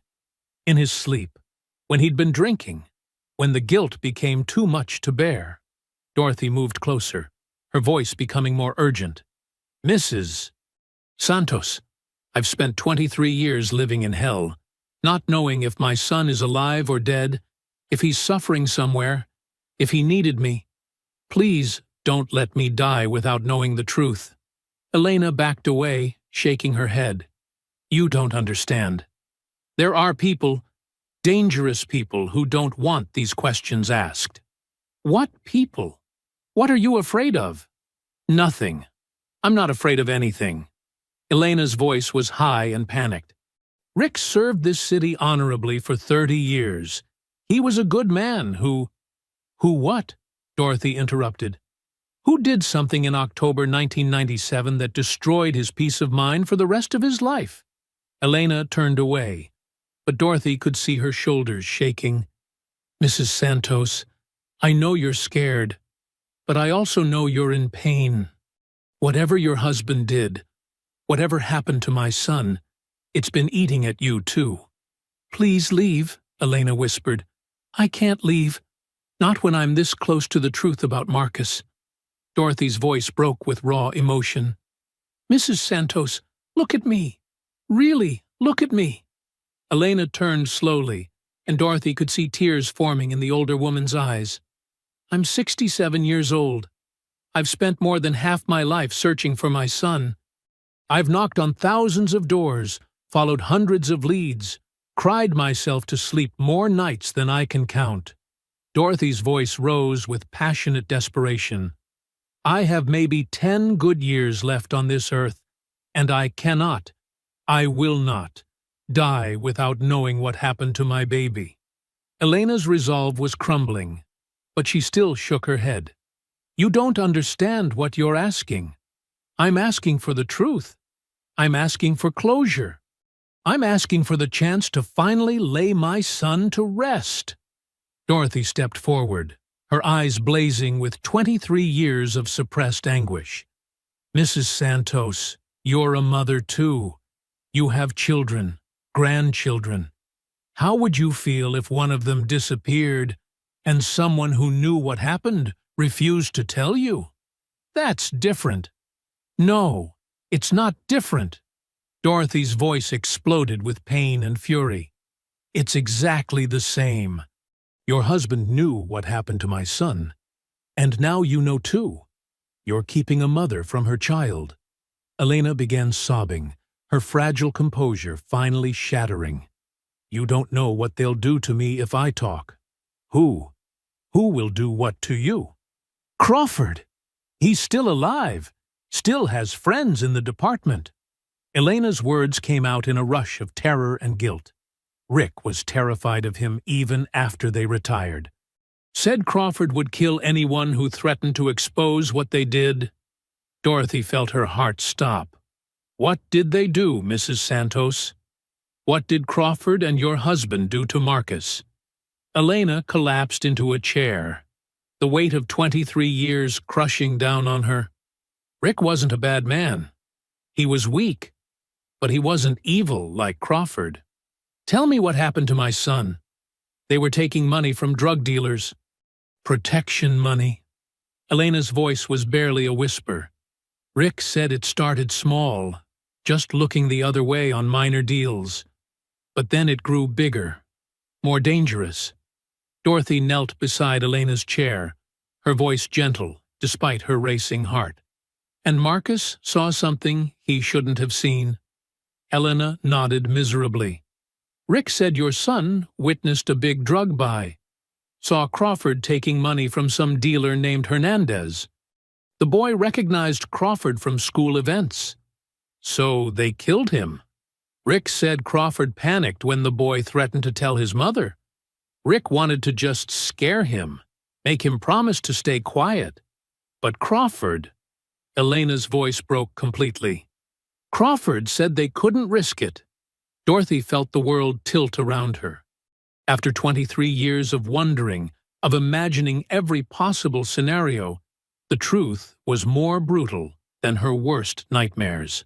In his sleep, when he'd been drinking, when the guilt became too much to bear. Dorothy moved closer, her voice becoming more urgent. Mrs. Santos, I've spent 23 years living in hell, not knowing if my son is alive or dead, if he's suffering somewhere, if he needed me. Please don't let me die without knowing the truth. Elena backed away, shaking her head. You don't understand. There are people, dangerous people, who don't want these questions asked. What people? What are you afraid of? Nothing. I'm not afraid of anything. Elena's voice was high and panicked. Rick served this city honorably for 30 years. He was a good man who what? Dorothy interrupted. Who did something in October 1997 that destroyed his peace of mind for the rest of his life? Elena turned away, but Dorothy could see her shoulders shaking. Mrs. Santos, I know you're scared, but I also know you're in pain. Whatever your husband did, whatever happened to my son, it's been eating at you too. Please leave, Elena whispered. I can't leave, not when I'm this close to the truth about Marcus. Dorothy's voice broke with raw emotion. Mrs. Santos, look at me. Really, look at me. Elena turned slowly, and Dorothy could see tears forming in the older woman's eyes. I'm 67 years old. I've spent more than half my life searching for my son. I've knocked on thousands of doors, followed hundreds of leads, cried myself to sleep more nights than I can count. Dorothy's voice rose with passionate desperation. I have maybe 10 good years left on this earth, and I will not, die without knowing what happened to my baby. Elena's resolve was crumbling, but she still shook her head. You don't understand what you're asking. I'm asking for the truth. I'm asking for closure. I'm asking for the chance to finally lay my son to rest. Dorothy stepped forward, her eyes blazing with 23 years of suppressed anguish. Mrs. Santos, you're a mother too. You have children, grandchildren. How would you feel if one of them disappeared and someone who knew what happened refused to tell you? That's different. No, it's not different. Dorothy's voice exploded with pain and fury. It's exactly the same. Your husband knew what happened to my son, and now you know too. You're keeping a mother from her child. Elena began sobbing, her fragile composure finally shattering. You don't know what they'll do to me if I talk. Who? Who will do what to you? Crawford! He's still alive, still has friends in the department. Elena's words came out in a rush of terror and guilt. Rick was terrified of him even after they retired. Said Crawford would kill anyone who threatened to expose what they did. Dorothy felt her heart stop. What did they do, Mrs. Santos? What did Crawford and your husband do to Marcus? Elena collapsed into a chair, the weight of 23 years crushing down on her. Rick wasn't a bad man. He was weak, but he wasn't evil like Crawford. Tell me what happened to my son. They were taking money from drug dealers. Protection money. Elena's voice was barely a whisper. Rick said it started small, just looking the other way on minor deals. But then it grew bigger, more dangerous. Dorothy knelt beside Elena's chair, her voice gentle despite her racing heart. And Marcus saw something he shouldn't have seen. Elena nodded miserably. Rick said your son witnessed a big drug buy. Saw Crawford taking money from some dealer named Hernandez. The boy recognized Crawford from school events. So they killed him. Rick said Crawford panicked when the boy threatened to tell his mother. Rick wanted to just scare him, make him promise to stay quiet. But Crawford... Elena's voice broke completely. Crawford said they couldn't risk it. Dorothy felt the world tilt around her. After 23 years of wondering, of imagining every possible scenario, the truth was more brutal than her worst nightmares.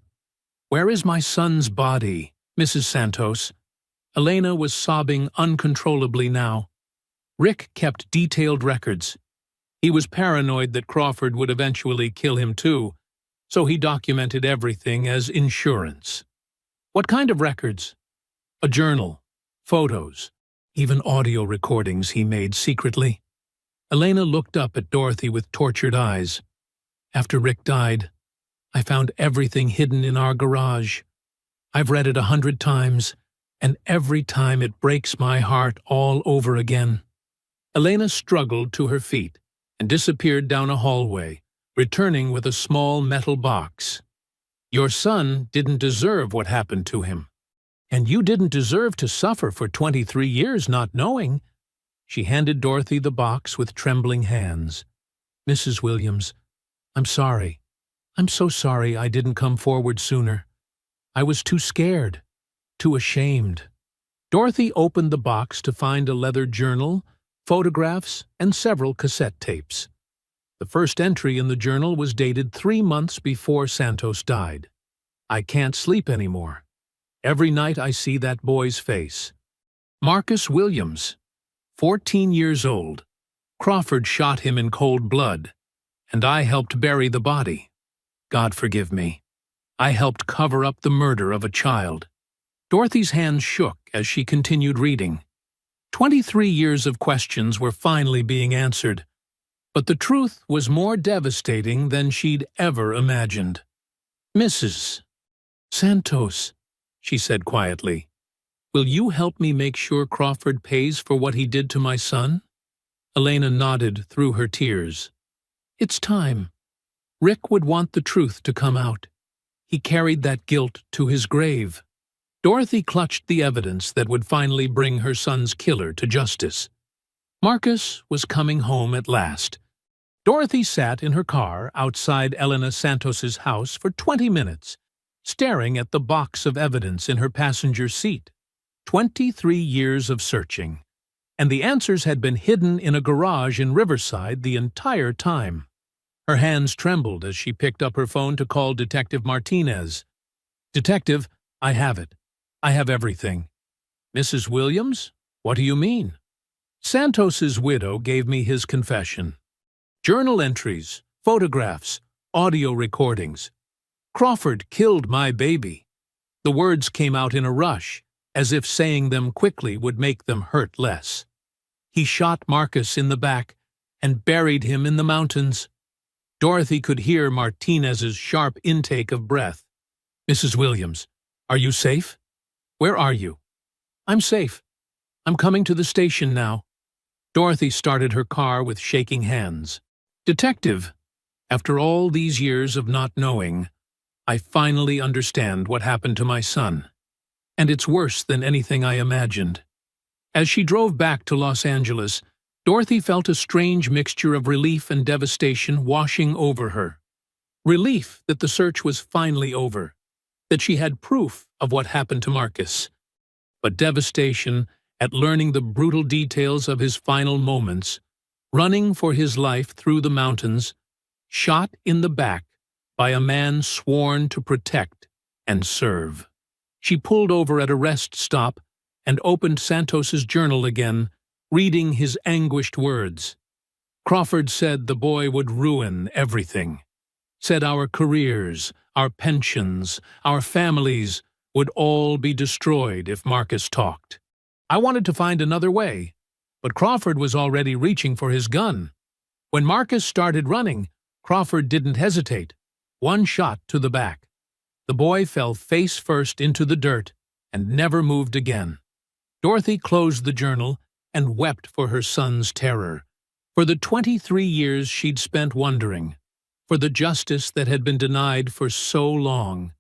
Where is my son's body, Mrs. Santos? Elena was sobbing uncontrollably now. Rick kept detailed records. He was paranoid that Crawford would eventually kill him too, so he documented everything as insurance. What kind of records? A journal, photos, even audio recordings he made secretly. Elena looked up at Dorothy with tortured eyes. After Rick died, I found everything hidden in our garage. I've read it 100 times, and every time it breaks my heart all over again. Elena struggled to her feet and disappeared down a hallway, returning with a small metal box. Your son didn't deserve what happened to him. And you didn't deserve to suffer for 23 years not knowing. She handed Dorothy the box with trembling hands. Mrs. Williams, I'm sorry. I'm so sorry I didn't come forward sooner. I was too scared, too ashamed. Dorothy opened the box to find a leather journal, photographs, and several cassette tapes. The first entry in the journal was dated 3 months before Santos died. I can't sleep anymore. Every night I see that boy's face. Marcus Williams, 14 years old. Crawford shot him in cold blood, and I helped bury the body. God forgive me. I helped cover up the murder of a child. Dorothy's hands shook as she continued reading. 23 years of questions were finally being answered, but the truth was more devastating than she'd ever imagined. Mrs. Santos, she said quietly, will you help me make sure Crawford pays for what he did to my son? Elena nodded through her tears. It's time. Rick would want the truth to come out. He carried that guilt to his grave. Dorothy clutched the evidence that would finally bring her son's killer to justice. Marcus was coming home at last. Dorothy sat in her car outside Elena Santos's house for 20 minutes, staring at the box of evidence in her passenger seat. 23 years of searching, and the answers had been hidden in a garage in Riverside the entire time. Her hands trembled as she picked up her phone to call Detective Martinez. Detective, I have it. I have everything. Mrs. Williams? What do you mean? Santos's widow gave me his confession. Journal entries, photographs, audio recordings. Crawford killed my baby. The words came out in a rush, as if saying them quickly would make them hurt less. He shot Marcus in the back and buried him in the mountains. Dorothy could hear Martinez's sharp intake of breath. Mrs. Williams, are you safe? Where are you? I'm safe. I'm coming to the station now. Dorothy started her car with shaking hands. Detective, after all these years of not knowing, I finally understand what happened to my son. And it's worse than anything I imagined. As she drove back to Los Angeles, Dorothy felt a strange mixture of relief and devastation washing over her. Relief that the search was finally over, that she had proof of what happened to Marcus. But devastation at learning the brutal details of his final moments, running for his life through the mountains, shot in the back by a man sworn to protect and serve. She pulled over at a rest stop and opened Santos's journal again, reading his anguished words. Crawford said the boy would ruin everything. Said our careers, our pensions, our families would all be destroyed if Marcus talked. I wanted to find another way, but Crawford was already reaching for his gun. When Marcus started running, Crawford didn't hesitate. One shot to the back. The boy fell face first into the dirt and never moved again. Dorothy closed the journal and wept for her son's terror, for the 23 years she'd spent wondering, for the justice that had been denied for so long.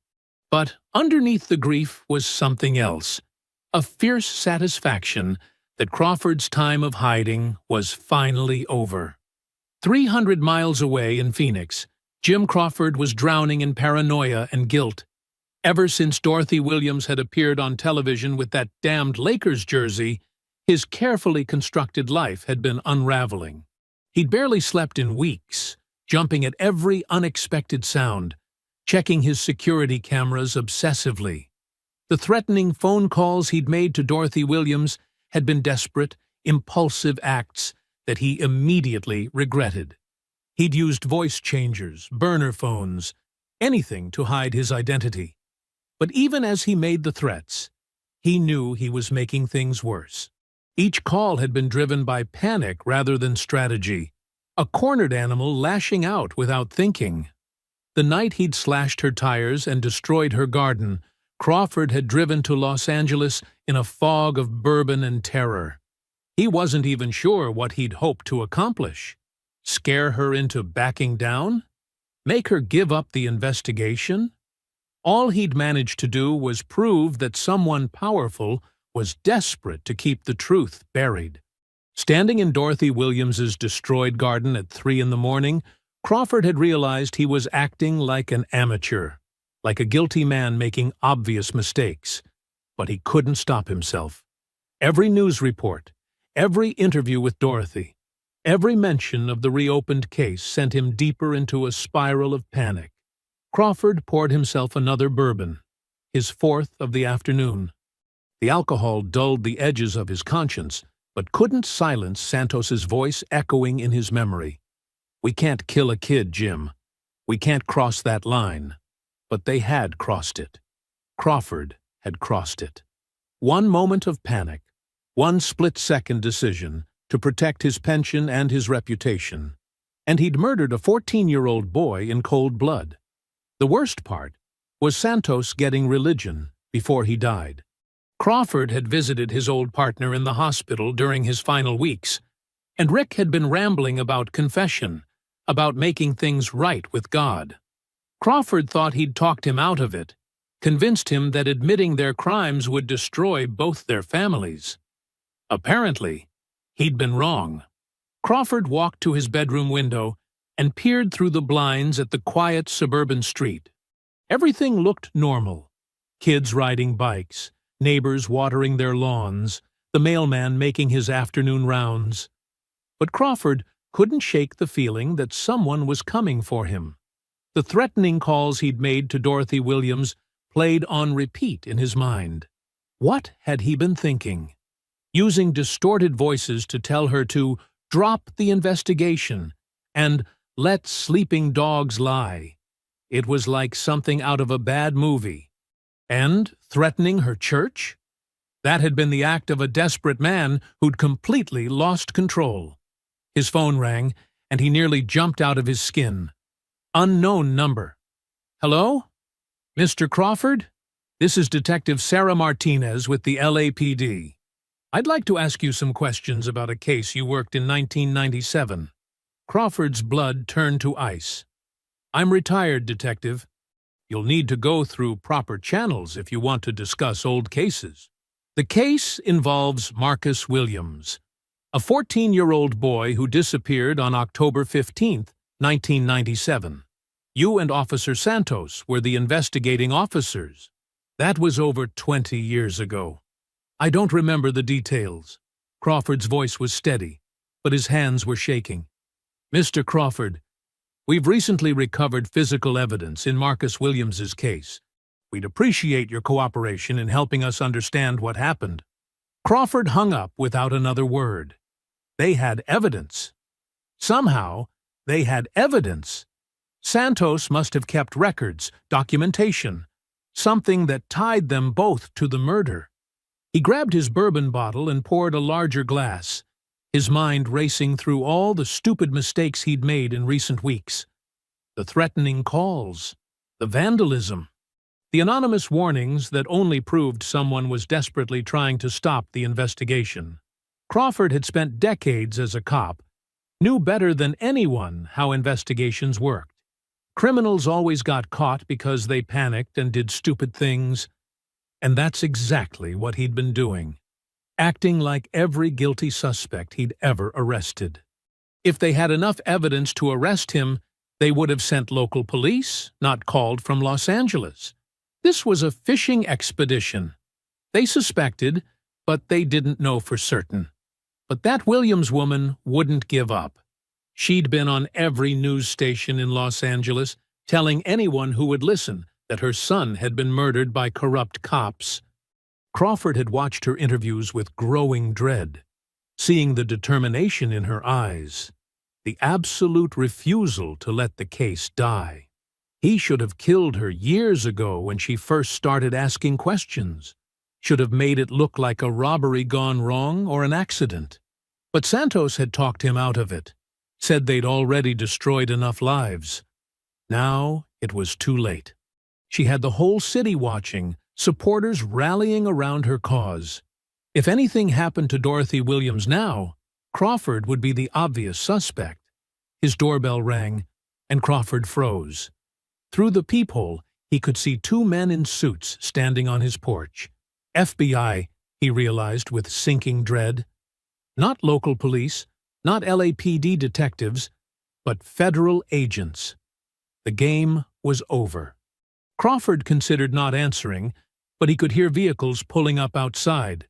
But underneath the grief was something else, a fierce satisfaction that Crawford's time of hiding was finally over. 300 miles away in Phoenix, Jim Crawford was drowning in paranoia and guilt. Ever since Dorothy Williams had appeared on television with that damned Lakers jersey, his carefully constructed life had been unraveling. He'd barely slept in weeks, jumping at every unexpected sound, checking his security cameras obsessively. The threatening phone calls he'd made to Dorothy Williams had been desperate, impulsive acts that he immediately regretted. He'd used voice changers, burner phones, anything to hide his identity. But even as he made the threats, he knew he was making things worse. Each call had been driven by panic rather than strategy, a cornered animal lashing out without thinking. The night he'd slashed her tires and destroyed her garden, Crawford had driven to Los Angeles in a fog of bourbon and terror. He wasn't even sure what he'd hoped to accomplish. Scare her into backing down? Make her give up the investigation? All he'd managed to do was prove that someone powerful was desperate to keep the truth buried. Standing in Dorothy Williams's destroyed garden at 3 in the morning, Crawford had realized he was acting like an amateur, like a guilty man making obvious mistakes. But he couldn't stop himself. Every news report, every interview with Dorothy, every mention of the reopened case sent him deeper into a spiral of panic. Crawford poured himself another bourbon, his fourth of the afternoon. The alcohol dulled the edges of his conscience, but couldn't silence Santos's voice echoing in his memory. "We can't kill a kid, Jim. We can't cross that line." But they had crossed it. Crawford had crossed it. One moment of panic, one split-second decision to protect his pension and his reputation. And he'd murdered a 14-year-old boy in cold blood. The worst part was Santos getting religion before he died. Crawford had visited his old partner in the hospital during his final weeks, and Rick had been rambling about confession, about making things right with God. Crawford thought he'd talked him out of it, convinced him that admitting their crimes would destroy both their families. Apparently, he'd been wrong. Crawford walked to his bedroom window and peered through the blinds at the quiet suburban street. Everything looked normal. Kids riding bikes, neighbors watering their lawns, the mailman making his afternoon rounds. But Crawford couldn't shake the feeling that someone was coming for him. The threatening calls he'd made to Dorothy Williams played on repeat in his mind. What had he been thinking? Using distorted voices to tell her to drop the investigation and let sleeping dogs lie. It was like something out of a bad movie. And threatening her church? That had been the act of a desperate man who'd completely lost control. His phone rang, and he nearly jumped out of his skin. Unknown number. "Hello? Mr. Crawford? This is Detective Sarah Martinez with the LAPD. I'd like to ask you some questions about a case you worked in 1997. Crawford's blood turned to ice. "I'm retired, Detective. You'll need to go through proper channels if you want to discuss old cases. The case involves Marcus Williams, a 14-year-old boy who disappeared on October 15, 1997. You and Officer Santos were the investigating officers. That was over 20 years ago. I don't remember the details." Crawford's voice was steady, but his hands were shaking. "Mr. Crawford, we've recently recovered physical evidence in Marcus Williams's case. We'd appreciate your cooperation in helping us understand what happened." Crawford hung up without another word. They had evidence. Somehow, they had evidence. Santos must have kept records, documentation. something that tied them both to the murder. He grabbed his bourbon bottle and poured a larger glass, his mind racing through all the stupid mistakes he'd made in recent weeks. The threatening calls, the vandalism, the anonymous warnings that only proved someone was desperately trying to stop the investigation. Crawford had spent decades as a cop, knew better than anyone how investigations worked. Criminals always got caught because they panicked and did stupid things, and that's exactly what he'd been doing, acting like every guilty suspect he'd ever arrested. If they had enough evidence to arrest him, they would have sent local police, not called from Los Angeles. This was a fishing expedition. They suspected, but they didn't know for certain. But that Williams woman wouldn't give up. She'd been on every news station in Los Angeles, telling anyone who would listen that her son had been murdered by corrupt cops. Crawford had watched her interviews with growing dread, seeing the determination in her eyes, the absolute refusal to let the case die. He should have killed her years ago when she first started asking questions, should have made it look like a robbery gone wrong or an accident. But Santos had talked him out of it, said they'd already destroyed enough lives. Now it was too late. She had the whole city watching, supporters rallying around her cause. If anything happened to Dorothy Williams now, Crawford would be the obvious suspect. His doorbell rang, and Crawford froze. Through the peephole, he could see two men in suits standing on his porch. FBI, he realized with sinking dread. Not local police, not LAPD detectives, but federal agents. The game was over. Crawford considered not answering, but he could hear vehicles pulling up outside.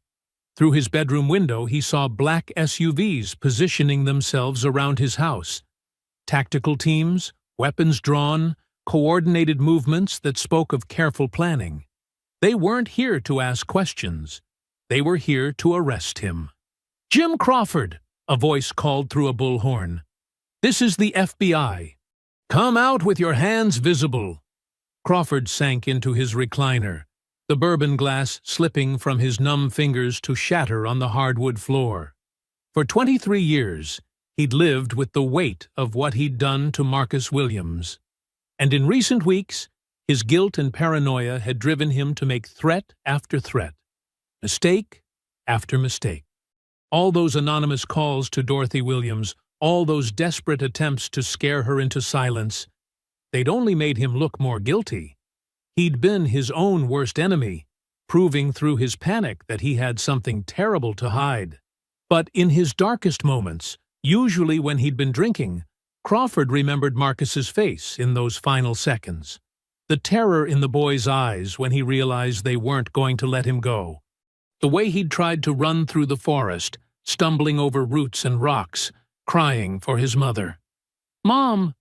Through his bedroom window, he saw black SUVs positioning themselves around his house. Tactical teams, weapons drawn, coordinated movements that spoke of careful planning. They weren't here to ask questions. They were here to arrest him. "Jim Crawford," a voice called through a bullhorn. "This is the FBI. Come out with your hands visible." Crawford sank into his recliner, the bourbon glass slipping from his numb fingers to shatter on the hardwood floor. For 23 years, he'd lived with the weight of what he'd done to Marcus Williams. And in recent weeks, his guilt and paranoia had driven him to make threat after threat, mistake after mistake. All those anonymous calls to Dorothy Williams, all those desperate attempts to scare her into silence, they'd only made him look more guilty. He'd been his own worst enemy, proving through his panic that he had something terrible to hide. But in his darkest moments, usually when he'd been drinking, Crawford remembered Marcus's face in those final seconds. The terror in the boy's eyes when he realized they weren't going to let him go. The way he'd tried to run through the forest, stumbling over roots and rocks, crying for his mother. "Mom!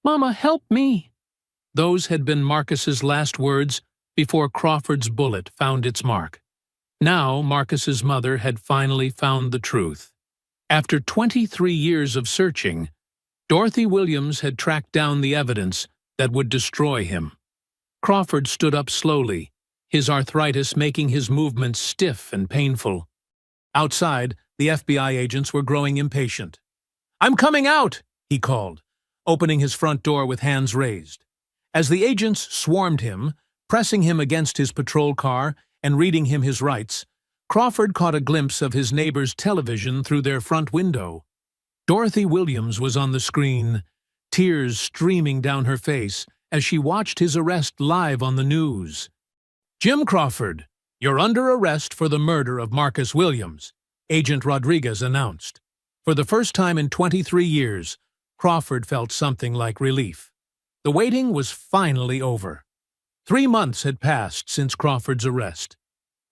Mama, help me!" Those had been Marcus's last words before Crawford's bullet found its mark. Now Marcus's mother had finally found the truth. After 23 years of searching, Dorothy Williams had tracked down the evidence that would destroy him. Crawford stood up slowly, his arthritis making his movements stiff and painful. Outside, the FBI agents were growing impatient. "I'm coming out!" he called, opening his front door with hands raised. As the agents swarmed him, pressing him against his patrol car and reading him his rights, Crawford caught a glimpse of his neighbor's television through their front window. Dorothy Williams was on the screen, tears streaming down her face as she watched his arrest live on the news. "Jim Crawford, you're under arrest for the murder of Marcus Williams," Agent Rodriguez announced. For the first time in 23 years, Crawford felt something like relief. The waiting was finally over. 3 months had passed since Crawford's arrest.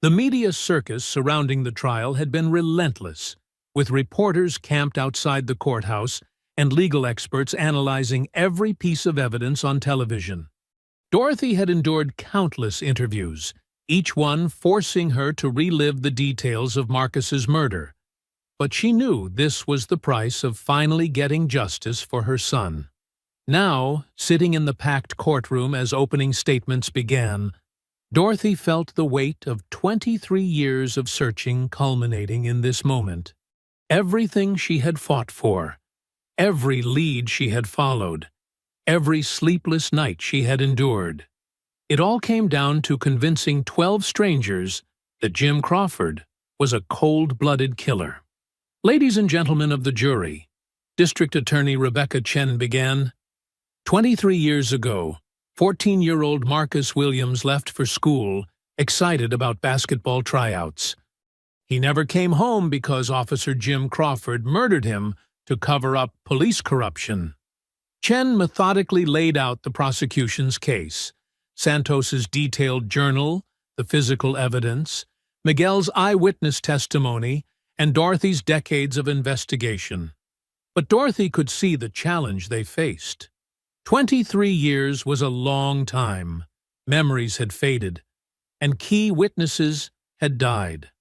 The media circus surrounding the trial had been relentless, with reporters camped outside the courthouse and legal experts analyzing every piece of evidence on television. Dorothy had endured countless interviews, each one forcing her to relive the details of Marcus's murder. But she knew this was the price of finally getting justice for her son. Now, sitting in the packed courtroom as opening statements began, Dorothy felt the weight of 23 years of searching culminating in this moment. Everything she had fought for, every lead she had followed, every sleepless night she had endured. It all came down to convincing 12 strangers that Jim Crawford was a cold-blooded killer. Ladies and gentlemen of the jury, District Attorney Rebecca Chen began. 23 years ago, 14-year-old Marcus Williams left for school, excited about basketball tryouts. He never came home because Officer Jim Crawford murdered him to cover up police corruption. Chen methodically laid out the prosecution's case, Santos's detailed journal, the physical evidence, Miguel's eyewitness testimony, and Dorothy's decades of investigation. But Dorothy could see the challenge they faced. 23 years was a long time. Memories had faded, and key witnesses had died.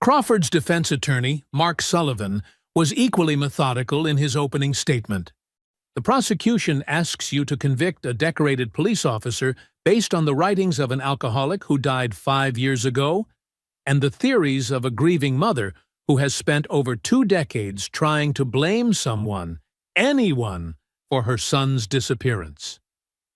Crawford's defense attorney, Mark Sullivan, was equally methodical in his opening statement. The prosecution asks you to convict a decorated police officer based on the writings of an alcoholic who died 5 years ago and the theories of a grieving mother who has spent over 2 decades trying to blame someone, anyone, for her son's disappearance.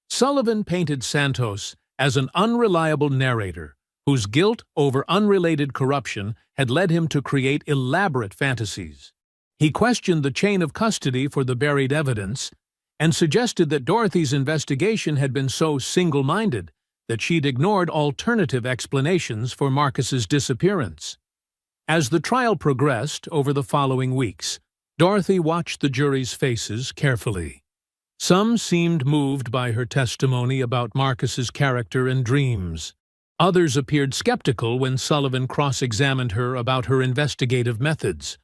Sullivan painted Santos as an unreliable narrator whose guilt over unrelated corruption had led him to create elaborate fantasies. He questioned the chain of custody for the buried evidence and suggested that Dorothy's investigation had been so single-minded that she'd ignored alternative explanations for Marcus's disappearance. As the trial progressed over the following weeks, Dorothy watched the jury's faces carefully. Some seemed moved by her testimony about Marcus's character and dreams. Others appeared skeptical when Sullivan cross-examined her about her investigative methods.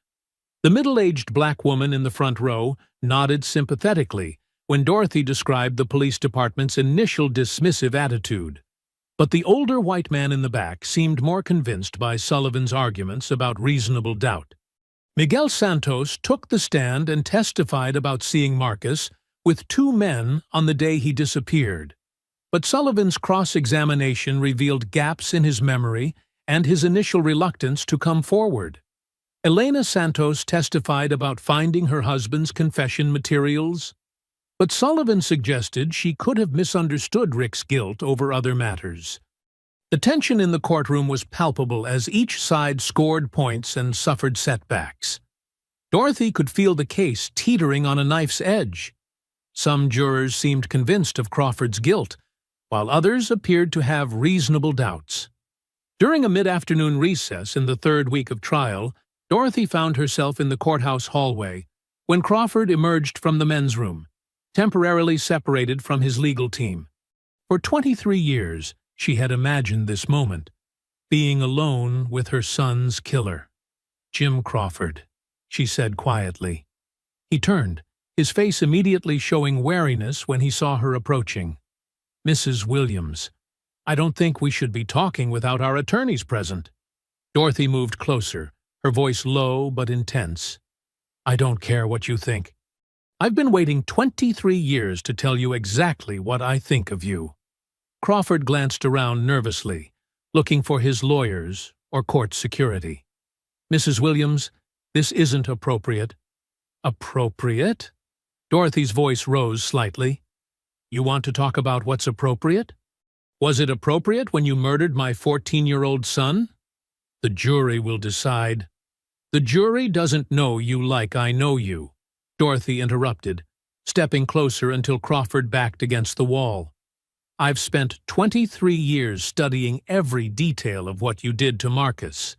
The middle-aged black woman in the front row nodded sympathetically when Dorothy described the police department's initial dismissive attitude. But the older white man in the back seemed more convinced by Sullivan's arguments about reasonable doubt. Miguel Santos took the stand and testified about seeing Marcus with 2 men on the day he disappeared. But Sullivan's cross-examination revealed gaps in his memory and his initial reluctance to come forward. Elena Santos testified about finding her husband's confession materials, but Sullivan suggested she could have misunderstood Rick's guilt over other matters. The tension in the courtroom was palpable as each side scored points and suffered setbacks. Dorothy could feel the case teetering on a knife's edge. Some jurors seemed convinced of Crawford's guilt, while others appeared to have reasonable doubts. During a mid-afternoon recess in the 3rd week of trial, Dorothy found herself in the courthouse hallway when Crawford emerged from the men's room, temporarily separated from his legal team. For 23 years, she had imagined this moment, being alone with her son's killer. "Jim Crawford," she said quietly. He turned, his face immediately showing wariness when he saw her approaching. "Mrs. Williams, I don't think we should be talking without our attorneys present." Dorothy moved closer, her voice low but intense. "I don't care what you think. I've been waiting 23 years to tell you exactly what I think of you." Crawford glanced around nervously, looking for his lawyers or court security. "Mrs. Williams, this isn't appropriate." "Appropriate?" Dorothy's voice rose slightly. "You want to talk about what's appropriate? Was it appropriate when you murdered my 14-year-old son? The jury will decide." "The jury doesn't know you like I know you," Dorothy interrupted, stepping closer until Crawford backed against the wall. "I've spent 23 years studying every detail of what you did to Marcus.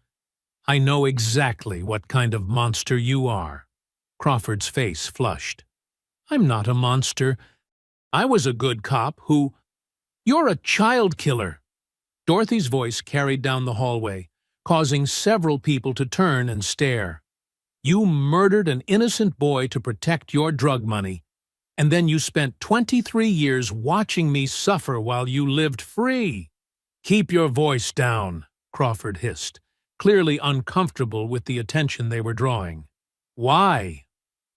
I know exactly what kind of monster you are." Crawford's face flushed. "I'm not a monster. I was a good cop who—" "You're a child killer!" Dorothy's voice carried down the hallway, causing several people to turn and stare. "You murdered an innocent boy to protect your drug money, and then you spent 23 years watching me suffer while you lived free." "Keep your voice down," Crawford hissed, clearly uncomfortable with the attention they were drawing. "Why?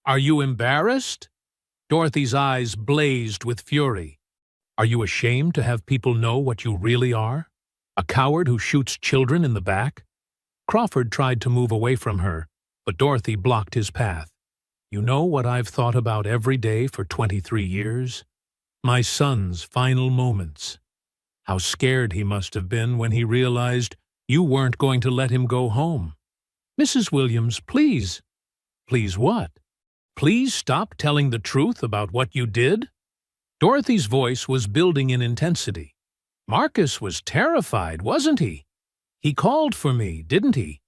Are you embarrassed?" Dorothy's eyes blazed with fury. "Are you ashamed to have people know what you really are?" A coward who shoots children in the back? Crawford tried to move away from her, but Dorothy blocked his path. You know what I've thought about every day for 23 years? My son's final moments. How scared he must have been when he realized you weren't going to let him go home. Mrs. Williams, please. Please what? Please stop telling the truth about what you did? Dorothy's voice was building in intensity. Marcus was terrified, wasn't he? He called for me, didn't he?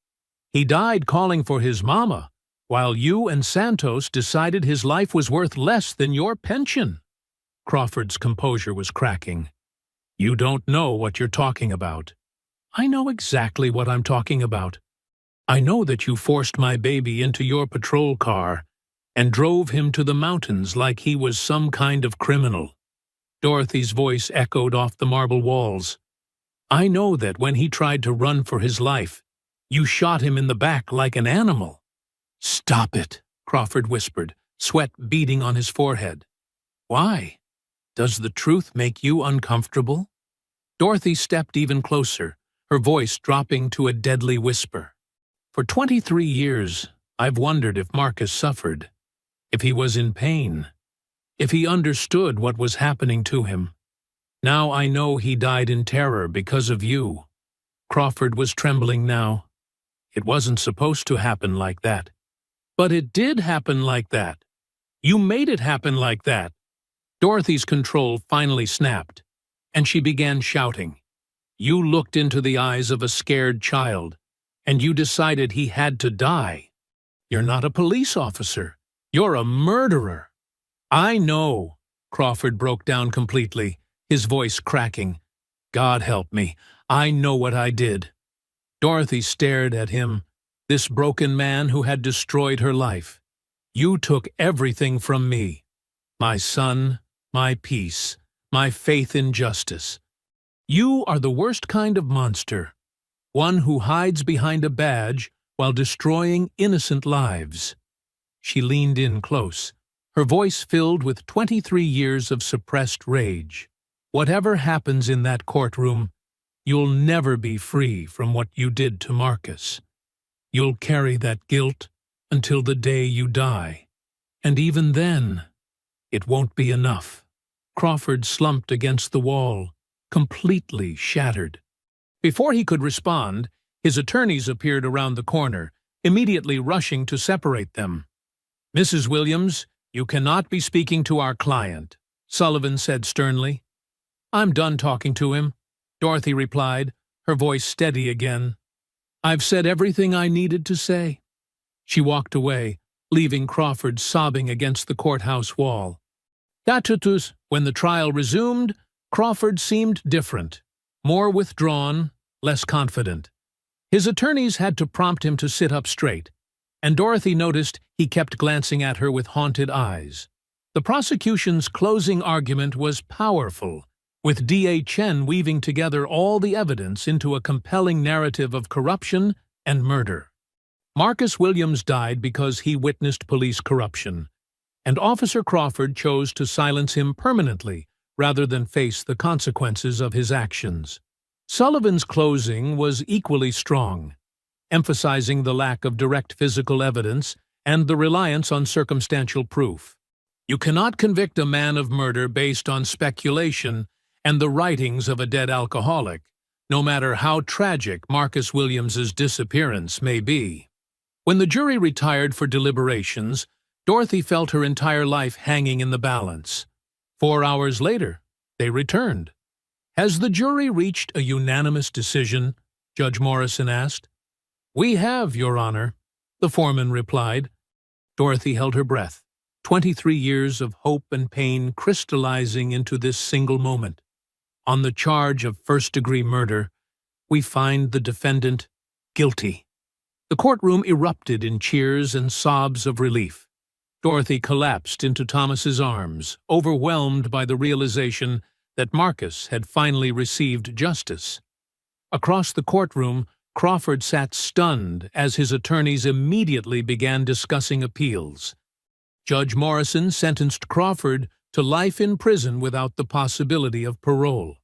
He died calling for his mama, while you and Santos decided his life was worth less than your pension. Crawford's composure was cracking. You don't know what you're talking about. I know exactly what I'm talking about. I know that you forced my baby into your patrol car and drove him to the mountains like he was some kind of criminal. Dorothy's voice echoed off the marble walls. I know that when he tried to run for his life, you shot him in the back like an animal. Stop it, Crawford whispered, sweat beading on his forehead. Why? Does the truth make you uncomfortable? Dorothy stepped even closer, her voice dropping to a deadly whisper. For 23 years, I've wondered if Marcus suffered, if he was in pain, if he understood what was happening to him. Now I know he died in terror because of you. Crawford was trembling now. It wasn't supposed to happen like that. But it did happen like that. You made it happen like that. Dorothy's control finally snapped, and she began shouting. You looked into the eyes of a scared child, and you decided he had to die. You're not a police officer. You're a murderer. I know. Crawford broke down completely, his voice cracking. God help me. I know what I did. Dorothy stared at him, this broken man who had destroyed her life. You took everything from me. My son, my peace, my faith in justice. You are the worst kind of monster, one who hides behind a badge while destroying innocent lives. She leaned in close, her voice filled with 23 years of suppressed rage. Whatever happens in that courtroom, you'll never be free from what you did to Marcus. You'll carry that guilt until the day you die. And even then, it won't be enough. Crawford slumped against the wall, completely shattered. Before he could respond, his attorneys appeared around the corner, immediately rushing to separate them. Mrs. Williams, you cannot be speaking to our client, Sullivan said sternly. I'm done talking to him, Dorothy replied, her voice steady again. I've said everything I needed to say. She walked away, leaving Crawford sobbing against the courthouse wall. When the trial resumed, Crawford seemed different, more withdrawn, less confident. His attorneys had to prompt him to sit up straight, and Dorothy noticed he kept glancing at her with haunted eyes. The prosecution's closing argument was powerful, with D.A. Chen weaving together all the evidence into a compelling narrative of corruption and murder. Marcus Williams died because he witnessed police corruption, and Officer Crawford chose to silence him permanently rather than face the consequences of his actions. Sullivan's closing was equally strong, emphasizing the lack of direct physical evidence and the reliance on circumstantial proof. You cannot convict a man of murder based on speculation and the writings of a dead alcoholic, no matter how tragic Marcus Williams's disappearance may be. When the jury retired for deliberations, Dorothy felt her entire life hanging in the balance. 4 hours later, they returned. Has the jury reached a unanimous decision? Judge Morrison asked. We have, Your Honor, the foreman replied. Dorothy held her breath, 23 years of hope and pain crystallizing into this single moment. On the charge of first-degree murder, we find the defendant guilty. The courtroom erupted in cheers and sobs of relief. Dorothy collapsed into Thomas's arms, overwhelmed by the realization that Marcus had finally received justice. Across the courtroom, Crawford sat stunned as his attorneys immediately began discussing appeals. Judge Morrison sentenced Crawford to life in prison without the possibility of parole.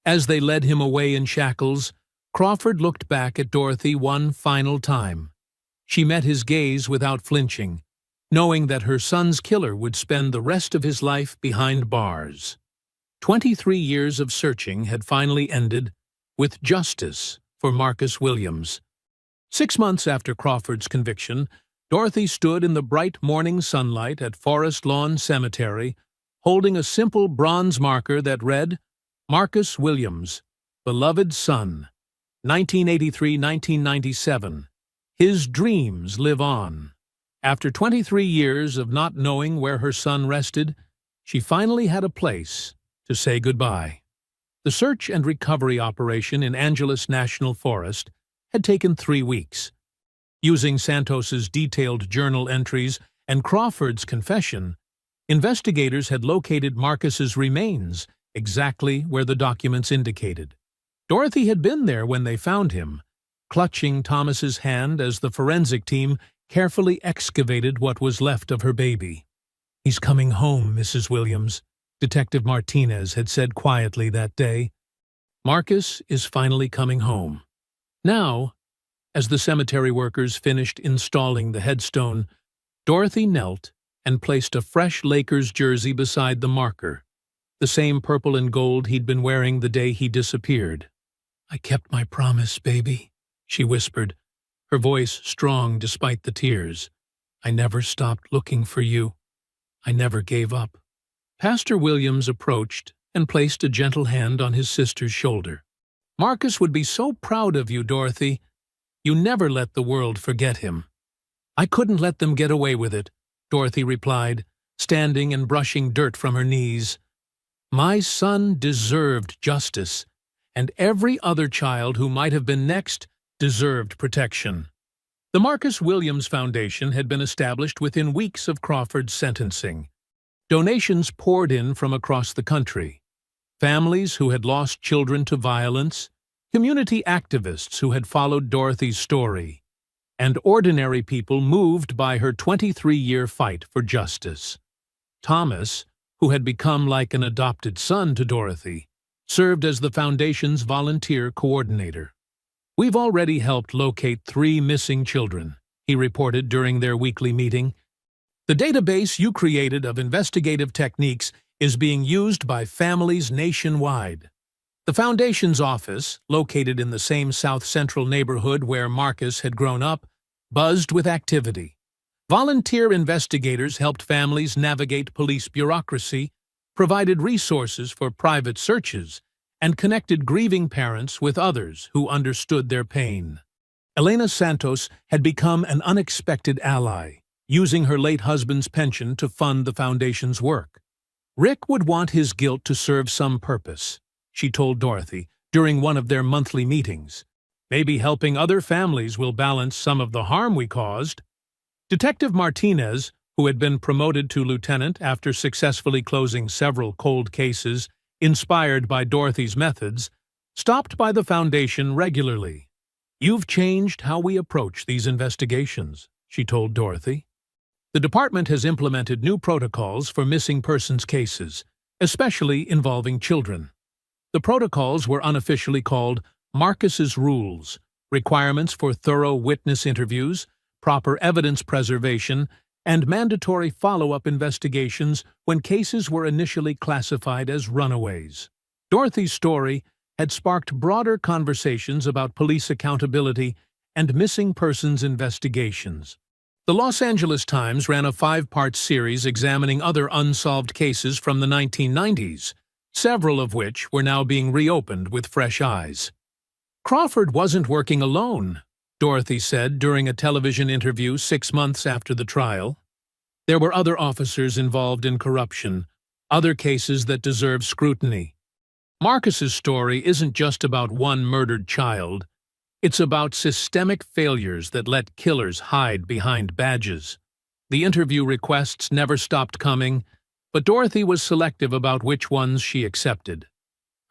As they led him away in shackles, Crawford looked back at Dorothy one final time. She met his gaze without flinching, knowing that her son's killer would spend the rest of his life behind bars. 23 years of searching had finally ended with justice for Marcus Williams. 6 months after Crawford's conviction, Dorothy stood in the bright morning sunlight at Forest Lawn Cemetery, holding a simple bronze marker that read, "Marcus Williams, beloved son, 1983-1997. His dreams live on." After 23 years of not knowing where her son rested, she finally had a place to say goodbye. The search and recovery operation in Angeles National Forest had taken 3 weeks. Using Santos's detailed journal entries and Crawford's confession, investigators had located Marcus's remains exactly where the documents indicated. Dorothy had been there when they found him, clutching Thomas's hand as the forensic team carefully excavated what was left of her baby. "He's coming home, Mrs. Williams," Detective Martinez had said quietly that day. "Marcus is finally coming home." Now, as the cemetery workers finished installing the headstone, Dorothy knelt and placed a fresh Lakers jersey beside the marker, the same purple and gold he'd been wearing the day he disappeared. "I kept my promise, baby," she whispered, her voice strong despite the tears. "I never stopped looking for you. I never gave up." Pastor Williams approached and placed a gentle hand on his sister's shoulder. "Marcus would be so proud of you, Dorothy. You never let the world forget him." "I couldn't let them get away with it," Dorothy replied, standing and brushing dirt from her knees. "My son deserved justice, and every other child who might have been next deserved protection." The Marcus Williams Foundation had been established within weeks of Crawford's sentencing. Donations poured in from across the country. Families who had lost children to violence, community activists who had followed Dorothy's story, and ordinary people moved by her 23-year fight for justice. Thomas, who had become like an adopted son to Dorothy, served as the Foundation's volunteer coordinator. "We've already helped locate 3 missing children," he reported during their weekly meeting. "The database you created of investigative techniques is being used by families nationwide." The Foundation's office, located in the same south-central neighborhood where Marcus had grown up, buzzed with activity. Volunteer investigators helped families navigate police bureaucracy, provided resources for private searches, and connected grieving parents with others who understood their pain. Elena Santos had become an unexpected ally, using her late husband's pension to fund the Foundation's work. "Rick would want his guilt to serve some purpose," she told Dorothy during one of their monthly meetings. "Maybe helping other families will balance some of the harm we caused." Detective Martinez, who had been promoted to lieutenant after successfully closing several cold cases inspired by Dorothy's methods, stopped by the Foundation regularly. "You've changed how we approach these investigations," she told Dorothy. "The department has implemented new protocols for missing persons cases, especially involving children. The protocols were unofficially called Marcus's Rules, requirements for thorough witness interviews, proper evidence preservation, and mandatory follow-up investigations when cases were initially classified as runaways." Dorothy's story had sparked broader conversations about police accountability and missing persons investigations. The Los Angeles Times ran a 5-part series examining other unsolved cases from the 1990s, several of which were now being reopened with fresh eyes. "Crawford wasn't working alone," Dorothy said during a television interview 6 months after the trial. "There were other officers involved in corruption, other cases that deserve scrutiny. Marcus's story isn't just about one murdered child. It's about systemic failures that let killers hide behind badges." The interview requests never stopped coming, but Dorothy was selective about which ones she accepted.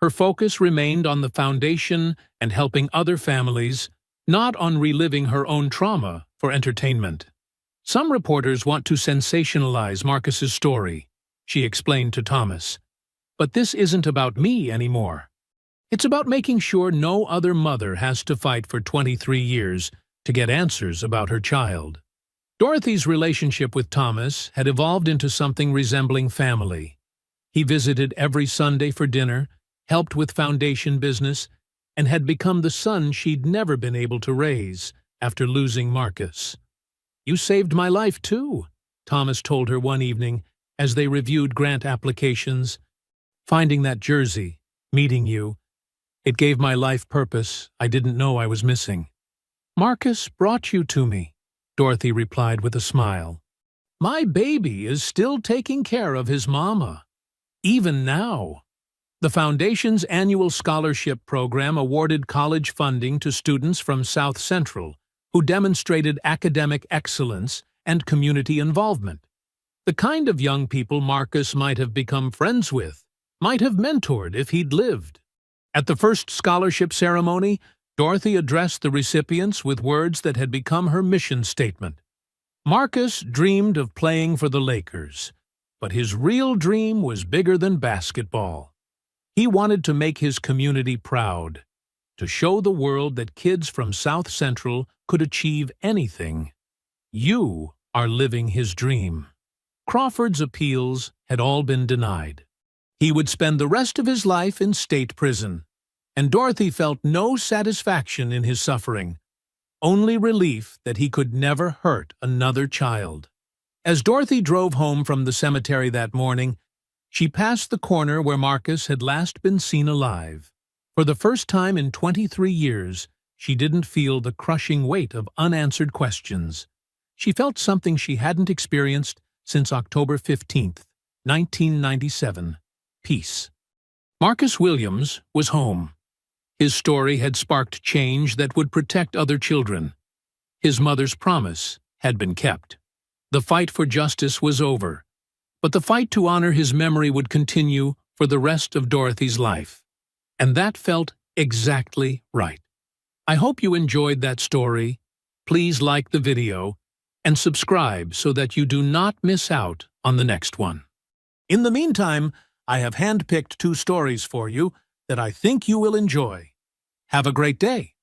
Her focus remained on the Foundation and helping other families, not on reliving her own trauma for entertainment. "Some reporters want to sensationalize Marcus's story," she explained to Thomas. "But this isn't about me anymore. It's about making sure no other mother has to fight for 23 years to get answers about her child. Dorothy's relationship with Thomas had evolved into something resembling family. He visited every Sunday for dinner, helped with foundation business, and had become the son she'd never been able to raise after losing Marcus. "You saved my life, too," Thomas told her one evening as they reviewed grant applications. "Finding that jersey, meeting you, it gave my life purpose I didn't know I was missing." "Marcus brought you to me," Dorothy replied with a smile. "My baby is still taking care of his mama, even now." The Foundation's annual scholarship program awarded college funding to students from South Central who demonstrated academic excellence and community involvement. The kind of young people Marcus might have become friends with, might have mentored if he'd lived. At the first scholarship ceremony, Dorothy addressed the recipients with words that had become her mission statement. Marcus dreamed of playing for the Lakers, but his real dream was bigger than basketball. He wanted to make his community proud, to show the world that kids from South Central could achieve anything. You are living his dream. Crawford's appeals had all been denied. He would spend the rest of his life in state prison, and Dorothy felt no satisfaction in his suffering, only relief that he could never hurt another child. As Dorothy drove home from the cemetery that morning, she passed the corner where Marcus had last been seen alive. For the first time in 23 years, she didn't feel the crushing weight of unanswered questions. She felt something she hadn't experienced since October 15th, 1997. Peace. Marcus Williams was home. His story had sparked change that would protect other children. His mother's promise had been kept. The fight for justice was over, but the fight to honor his memory would continue for the rest of Dorothy's life. And that felt exactly right. I hope you enjoyed that story. Please like the video and subscribe so that you do not miss out on the next one. In the meantime, I have handpicked 2 stories for you that I think you will enjoy. Have a great day.